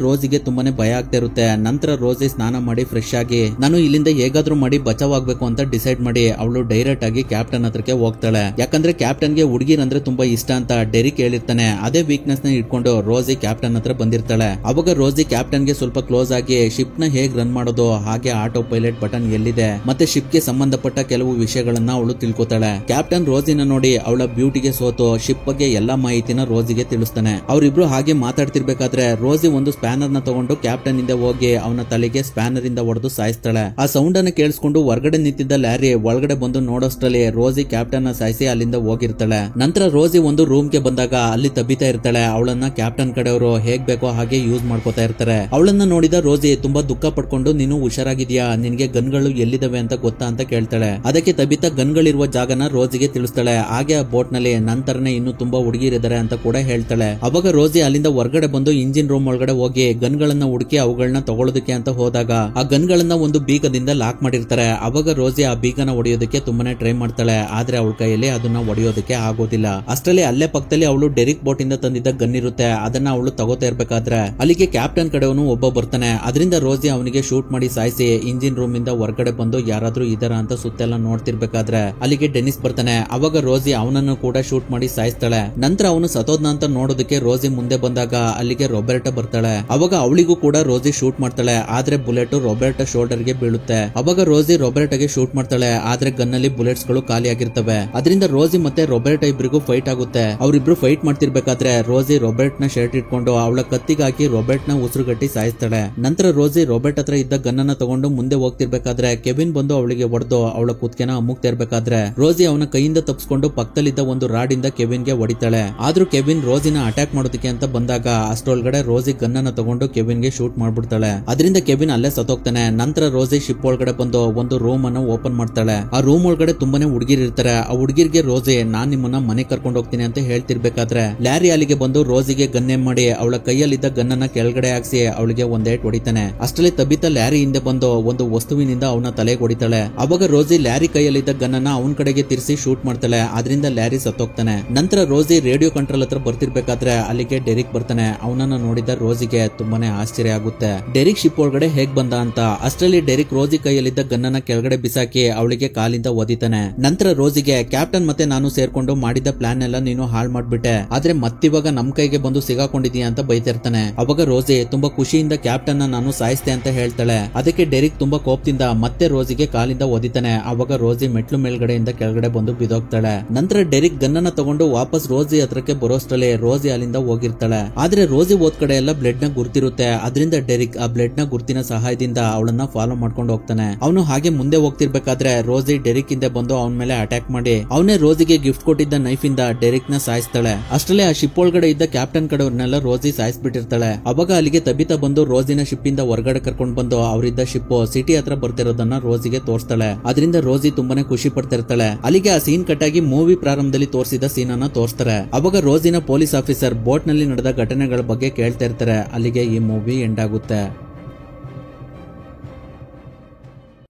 ರೋಸಿಗೆ ತುಂಬಾನೇ ಭಯ ಆಗ್ತಾ ಇರುತ್ತೆ. ನಂತರ ರೋಸಿ ಸ್ನಾನ ಮಾಡಿ ಫ್ರೆಶ್ ಆಗಿ ನಾನು ಇಲ್ಲಿಂದ ಹೇಗಾದ್ರೂ ಮಾಡಿ ಬಚಾವಾಗಬೇಕು ಅಂತ ಡಿಸೈಡ್ ಮಾಡಿ ಅವಳು ಡೈರೆಕ್ಟ್ ಆಗಿ ಕ್ಯಾಪ್ಟನ್ ಹತ್ರಕ್ಕೆ ಹೋಗ್ತಾಳೆ. ಯಾಕಂದ್ರೆ ಕ್ಯಾಪ್ಟನ್ ಗೆ ಹುಡುಗಿರ್ ಅಂದ್ರೆ ತುಂಬಾ ಇಷ್ಟ ಅಂತ ಡೆರಿಕ್ ಹೇಳಿರ್ತಾನೆ. ಅದೇ ವೀಕ್ನೆಸ್ ನ ಇಟ್ಕೊಂಡು ರೋಸಿ ಕ್ಯಾಪ್ಟನ್ ಹತ್ರ ಬಂದಿರ್ತಾಳೆ. ಅವಾಗ ರೋಸಿ ಕ್ಯಾಪ್ಟನ್ ಗೆ ಸ್ವಲ್ಪ ಕ್ಲೋಸ್ ಆಗಿ ಶಿಪ್ ನ ಹೇಗ್ ರನ್ ಮಾಡೋದು, ಹಾಗೆ ಆಟೋ ಪೈಲಟ್ ಬಟನ್ ಎಲ್ಲಿದೆ, ಮತ್ತೆ ಶಿಪ್ ಗೆ ಸಂಬಂಧಪಟ್ಟ ಕೆಲವು ವಿಷಯಗಳನ್ನ ಅವಳು ತಿಳ್ಕೊತಾಳೆ. ಕ್ಯಾಪ್ಟನ್ ರೋಸಿನ ನೋಡಿ ಅವಳ ಬ್ಯೂಟಿಗೆ ಸೋತು ಶಿಪ್ ಬಗ್ಗೆ ಎಲ್ಲಾ ಮಾಹಿತಿನ ರೋಸಿಗೆ ತಿಳಿಸ್ತಾನೆ. ಅವರಿಬ್ರು ಹಾಗೆ ಮಾತಾಡ್ತಿರ್ಬೇಕಾದ್ರೆ ರೋಸಿ ಒಂದು ಸ್ಪ್ಯಾನರ್ ನ ತಗೊಂಡು ಕ್ಯಾಪ್ಟನ್ ಇಂದ ಹೋಗಿ ಅವನ ತಲೆಗೆ ಸ್ಪ್ಯಾನರ್ ಇಂದ ಹೊಡೆದು ಸಾಯಿಸ್ತಾಳೆ. ಆ ಸೌಂಡ್ ಅನ್ನು ಕೇಳಿಸ್ಕೊಂಡು ಹೊರಗಡೆ ನಿಂತಿದ್ದ ಲ್ಯಾರಿ ಒಳಗಡೆ ಬಂದು ನೋಡೋಷ್ಟರಲ್ಲಿ ರೋಸಿ ಕ್ಯಾಪ್ಟನ್ ನ ಸಾಯಿಸಿ ಅಲ್ಲಿಂದ ಹೋಗಿರ್ತಾಳೆ. ನಂತರ ರೋಸಿ ಒಂದು ರೂಮ್ ಗೆ ಬಂದಾಗ ಅಲ್ಲಿ ತಬ್ಬಿತಾ ಇರ್ತಾಳೆ. ಅವಳನ್ನ ಕ್ಯಾಪ್ಟನ್ ಕಡೆಯವರು ಹೇಗ್ ಬೇಕೋ ಹಾಗೆ ಯೂಸ್ ಮಾಡ್ಕೋತಾ ಇರ್ತಾರೆ. ಅವಳನ್ನ ನೋಡಿದ ರೋಸಿ ತುಂಬಾ ದುಃಖ ಪಡ್ಕೊಂಡು ನೀನು ಹುಷಾರಾಗಿದ್ಯಾ, ನಿನ್ಗೆ ಗನ್ಗಳು ಎಲ್ಲಿದಾವೆ ಅಂತ ಗೊತ್ತಾ ಅಂತ ಕೇಳ್ತಾಳೆ. ಅದಕ್ಕೆ ತಬಿತಾ ಗನ್ಗಳಿರುವ ಜಾಗನ ರೋಸಿಗೆ ತಿಳಿಸ್ತಾಳೆ. ಹಾಗೆ ಆ ಬೋಟ್ ನಲ್ಲಿ ನಂತರನೇ ಇನ್ನು ತುಂಬಾ ಹುಡುಗಿರಿದ್ದಾರೆ ಅಂತ ಕೂಡ ಹೇಳ್ತಾಳೆ. ಅವಾಗ ರೋಸಿ ಅಲ್ಲಿಂದ ಹೊರಗಡೆ ಬಂದು ಇಂಜಿನ್ ರೂಮ್ ಒಳಗಡೆ ಹೋಗಿ ಗನ್ಗಳನ್ನ ಹುಡುಕಿ ಅವುಗಳನ್ನ ತಗೊಳ್ಳೋದಕ್ಕೆ ಅಂತ ಹೋದಾಗ ಆ ಗನ್ಗಳನ್ನ ಒಂದು ಬೀಗದಿಂದ ಲಾಕ್ ಮಾಡಿರ್ತಾರೆ. ಅವಾಗ ರೋಸಿ ಆ ಬೀಗನ ಹೊಡೆಯೋದಕ್ಕೆ ತುಂಬಾನೇ ಟ್ರೈ ಮಾಡ್ತಾಳೆ. ಆದ್ರೆ ಅವಳ ಕೈಯಲ್ಲಿ ಅದನ್ನ ಹೊಡೆಯೋದಕ್ಕೆ ಆಗೋದಿಲ್ಲ. ಅಷ್ಟರಲ್ಲಿ ಅಲ್ಲೇ ಪಕ್ಕದಲ್ಲಿ ಅವಳು ಡೆರಿಕ್ ಬೋಟ್ ಇಂದ ತಂದಿದ್ದ ಗನ್ ಇರುತ್ತೆ. ಅದನ್ನ ಅವಳು ತಗೋತಾ ಇರ್ಬೇಕಾದ್ರೆ ಅಲ್ಲಿಗೆ ಕ್ಯಾಪ್ಟನ್ ಕಡೆಯವನು ಒಬ್ಬ ಬರ್ತಾನೆ. ಅದರಿಂದ ರೋಸಿ ಅವನಿಗೆ ಶೂಟ್ ಮಾಡಿ ಸಾಯಿಸಿ ಇಂಜಿನ್ ರೂಮ್ ಇಂದ ಹೊರಗಡೆ ಬಂದು ಯಾರಾದ್ರೂ ಇದರ ಅಂತ ಸುತ್ತೆಲ್ಲ ನೋಡ್ತಿರ್ಬೇಕಾದ್ರೆ ಅಲ್ಲಿಗೆ ಡೆನಿಸ್ ಬರ್ತಾನೆ. ಅವಾಗ ರೋಸಿ ಅವನನ್ನು ಕೂಡ ಶೂಟ್ ಮಾಡಿ ಸಾಯಿಸ್ತಾಳೆ. ನಂತರ ಅವನು ಸತೋದ್ನ ಅಂತ ನೋಡೋದಕ್ಕೆ ರೋಸಿ ಮುಂದೆ ಬಂದಾಗ ಅಲ್ಲಿಗೆ ರೊಬೆರ್ಟಾ ಬರ್ತಾಳೆ. ಅವಾಗ ಅವಳಿಗೂ ಕೂಡ ರೋಸಿ ಶೂಟ್ ಮಾಡ್ತಾಳೆ. ಆದ್ರೆ ಬುಲೆಟ್ ರೊಬೆರ್ಟಾ ಶೋಲ್ಡರ್ ಗೆ ಬೀಳುತ್ತೆ. ಅವಾಗ ರೋಸಿ ರೊಬೆರ್ಟಾಗೆ ಶೂಟ್ ಮಾಡ್ತಾಳೆ. ಆದ್ರೆ ಗನ್ ಅಲ್ಲಿ ಬುಲೆಟ್ಸ್ ಗಳು ಖಾಲಿ ಆಗಿರ್ತವೆ. ಅದರಿಂದ ರೋಸಿ ಮತ್ತೆ ರೊಬೆರ್ಟಾ ಇಬ್ಬರಿಗೂ ಫೈಟ್ ಆಗುತ್ತೆ. ಅವರಿಬ್ರು ಫೈಟ್ ಮಾಡ್ತಿರ್ಬೇಕಾದ್ರೆ ರೋಸಿ ರೊಬೆರ್ಟ್ ನ ಶರ್ಟ್ ಇಟ್ಕೊಂಡು ಅವಳ ಕತ್ತಿಗೆ ಹಾಕಿ ರೊಬೆರ್ಟ್ ನ ಉಸಿರುಗಟ್ಟಿ ಸಾಯಿಸ್ತಾಳೆ. ನಂತರ ರೋಸಿ ರೊಬೆರ್ಟ್ ಹತ್ರ ಇದ್ದ ಗನ್ ಅನ್ನ ತಗೊಂಡು ಮುಂದೆ ಹೋಗ್ತಿರ್ಬೇಕಾದ್ರೆ ಕೆವಿನ್ ಬಂದು ಅವಳಿಗೆ ಹೊಡೆದು ಅವಳ ಕುತ್ತಿಗೆನ ಅಮ್ಮುಕ್ತಿರ್ಬೇಕಾದ್ರೆ ರೋಸಿ ಅವನ ಕೈಯಿಂದ ತಪ್ಪಿಸ್ಕೊಂಡು ಪಕ್ಕದಲ್ಲಿದ್ದ ಒಂದು ರಾಡ್ ಇಂದ ಕೆವಿನ್ ಗೆ ಹೊಡಿತಾಳೆ. ಆದ್ರೂ ಕೆವಿನ್ ರೋಸಿನ ಅಟ್ಯಾಕ್ ಮಾಡೋದಕ್ಕೆ ಅಂತ ಬಂದಾಗ ಅಷ್ಟೊಳಗಡೆ ರೋಸಿ ಗನ್ ಅನ್ನ ತಗೊಂಡು ಕೆವಿನ್ ಗೆ ಶೂಟ್ ಮಾಡ್ಬಿಡ್ತಾಳೆ. ಅದರಿಂದ ಕೆವಿನ್ ಅಲ್ಲೇ ಸತ್ತೋಗ್ತಾನೆ. ನಂತರ ರೋಸಿ ಶಿಪ್ ಒಳಗಡೆ ಬಂದು ಒಂದು ರೂಮ್ ಅನ್ನು ಓಪನ್ ಮಾಡ್ತಾಳೆ. ಆ ರೂಮ್ ಒಳಗಡೆ ತುಂಬಾನೇ ಹುಡುಗಿರ್ ಇರ್ತಾರೆ. ಆ ಹುಡುಗಿರ್ಗೆ ರೋಸಿ ನಾನ್ ನಿಮ್ಮನ್ನ ಮನೆ ಕರ್ಕೊಂಡು ಹೋಗ್ತೀನಿ ಅಂತ ಹೇಳ್ತಿರ್ಬೇಕಾದ್ರೆ ಲ್ಯಾರಿ ಅಲ್ಲಿಗೆ ಬಂದು ರೋಸಿಗೆ ಗನ್ನೆ ಮಾಡಿ ಅವಳ ಕೈಯಲ್ಲಿದ್ದ ಗನ್ ಅನ್ನ ಕೆಳಗಡೆ ಹಾಕ್ಸಿ ಅವಳಿಗೆ ಒಂದೇಟ್ ಹೊಡಿತಾನೆ. ಅಷ್ಟರಲ್ಲಿ ತಬಿತಾ ಲ್ಯಾರಿ ಹಿಂದೆ ಬಂದು ಒಂದು ವಸ್ತುವಿನಿಂದ ಅವನ ತಲೆಗೆ ಹೊಡಿತಾಳೆ. ಅವಾಗ ರೋಸಿ ಲ್ಯಾರಿ ಕೈಯಲ್ಲಿದ್ದ ಗನ್ ಅನ್ನ ಅವನ ಕಡೆಗೆ ತಿರ್ಸಿ ಶೂಟ್ ಮಾಡ್ತಾಳೆ. ಅದರಿಂದ ಲ್ಯಾರಿ ಸತ್ತೋಗ್ತಾನೆ. ನಂತರ ರೋಸಿ ರೇಡಿಯೋ ಕಂಟ್ರೋಲ್ ಹತ್ರ ಬರ್ತಿರ್ಬೇಕಾದ್ರೆ ಅಲ್ಲಿಗೆ ಡೆರಿಕ್ ಬರ್ತಾನೆ. ಅವನನ್ನ ನೋಡಿದ ರೋಸಿಗೆ ತುಂಬಾನೇ ಆಶ್ಚರ್ಯ ಆಗುತ್ತೆ. ಡೆರಿಕ್ ಶಿಪ್ ಒಳಗಡೆ ಹೇಗ್ ಬಂದ ಅಂತ. ಅಷ್ಟರಲ್ಲಿ ಡೆರಿಕ್ ರೋಸಿ ಕೈಯಲ್ಲಿದ್ದ ಗನ್ ಅನ್ನ ಕೆಳಗಡೆ ಬಿಸಾಕಿ ಅವಳಿಗೆ ಕಾಲಿಂದ ಒದಿತಾನೆ. ನಂತರ ರೋಸಿಗೆ ಕ್ಯಾಪ್ಟನ್ ಮತ್ತೆ ನಾನು ಸೇರ್ಕೊಂಡು ಮಾಡಿದ ಪ್ಲಾನ್ ಎಲ್ಲ ನೀನು ಹಾಳು ಮಾಡ್ಬಿಟ್ಟೆ, ಆದ್ರೆ ಮತ್ತಿವಾಗ ನಮ್ ಕೈಗೆ ಬಂದು ಸಿಗಾಕೊಂಡಿದೀಯ ಅಂತ ಬೈತಿರ್ತಾನೆ. ಅವಾಗ ರೋಸಿ ತುಂಬಾ ಖುಷಿಯಿಂದ ಕ್ಯಾಪ್ಟನ್ ನಾನು ಸಾಯಿಸ್ತೆ ಅಂತ ಹೇಳ್ತಾಳೆ. ಅದಕ್ಕೆ ಡೆರಿಕ್ ತುಂಬಾ ಕೋಪದಿಂದ ಮತ್ತೆ ರೋಸಿಗೆ ಕಾಲಿಂದ ಒದಿತಾನೆ. ಅವಾಗ ರೋಸಿ ಮೆಟ್ಲು ಮೇಲ್ಗಡೆಯಿಂದ ಕೆಳಗಡೆ ಬಂದು ಬಿದೋಗ್ತಾಳೆ. ನಂತರ ಡೆರಿಕ್ ಗನ್ನನ್ನ ತಗೊಂಡು ವಾಪಸ್ ರೋಸಿ ಹತ್ರಕ್ಕೆ ಬರೋಷ್ಟರಲ್ಲಿ ರೋಸಿ ಅಲ್ಲಿಂದ ಹೋಗಿರ್ತಾಳೆ. ಆದ್ರೆ ರೋಸಿ ಹೋದ್ ಕಡೆ ಎಲ್ಲ ಬ್ಲಡ್ ನ ಗುರ್ತಿರುತ್ತೆ. ಅದರಿಂದ ಡೆರಿಕ್ ಆ ಬ್ಲಡ್ ನ ಗುರ್ತಿನ ಸಹಾಯದಿಂದ ಅವಳನ್ನ ಫಾಲೋ ಮಾಡ್ಕೊಂಡು ಹೋಗ್ತಾನೆ. ಅವನು ಹಾಗೆ ಮುಂದೆ ಹೋಗ್ತಿರ್ಬೇಕಾದ್ರೆ ರೋಸಿ ಡೆರಿಕ್ ಇಂದ ಬಂದು ಅವನ ಮೇಲೆ ಅಟ್ಯಾಕ್ ಮಾಡಿ ಅವನೇ ರೋಸಿಗೆ ಗಿಫ್ಟ್ ಕೊಟ್ಟಿದ್ದ ನೈಫ್ ಇಂದ ಡೆರಿಕ್ ನ ಸಾಯಿಸ್ತಾಳೆ. ಅಷ್ಟಲ್ಲೇ ಆ ಶಿಪ್ ಒಳಗಡೆ ಇದ್ದ ಕ್ಯಾಪ್ಟನ್ ಕಡೆಯವ್ರನ್ನೆಲ್ಲ ರೋಸಿ ಸಾಯಿಸ್ಬಿಟ್ಟಿರ್ತಾಳೆ. ಅವಾಗ ಅಲ್ಲಿಗೆ ತಬಿತಾ ಬಂದು ರೋಸಿನ ಶಿಪ್ ಇಂದ ಹೊರಗಡೆ ಕರ್ಕೊಂಡು ಬಂದು ಅವರಿದ್ದ ಶಿಪ್ ಸಿಟಿ ಹತ್ರ ಬರ್ತಿರೋದನ್ನ ರೋಸಿಗೆ ತೋರಿಸ್ತಾಳೆ. ಅದರಿಂದ ರೋಸಿ ತುಂಬಾನೇ ಖುಷಿ ಪಡ್ತಿರ್ತಾಳೆ. ಅಲ್ಲಿಗೆ ಆ ಸೀನ್ ಕಟ್ ಆಗಿ ಮೂವಿ ಪ್ರಾರಂಭದಲ್ಲಿ ತೋರಿಸಿದ ಸೀನ್ ಅನ್ನ ತೋರಿಸ್ತಾರೆ. ಅವಾಗ ರೋಸಿನ ಪೊಲೀಸ್ ಆಫೀಸರ್ ಬೋಟ್ ನಲ್ಲಿ ನಡೆದ ಘಟನೆಗಳ ಬಗ್ಗೆ ಕೇಳ್ತಾ ಇರ್ತಾರೆ. ಅಲ್ಲಿಗೆ ಈ ಮೂವಿ ಎಂಡ್ ಆಗುತ್ತೆ.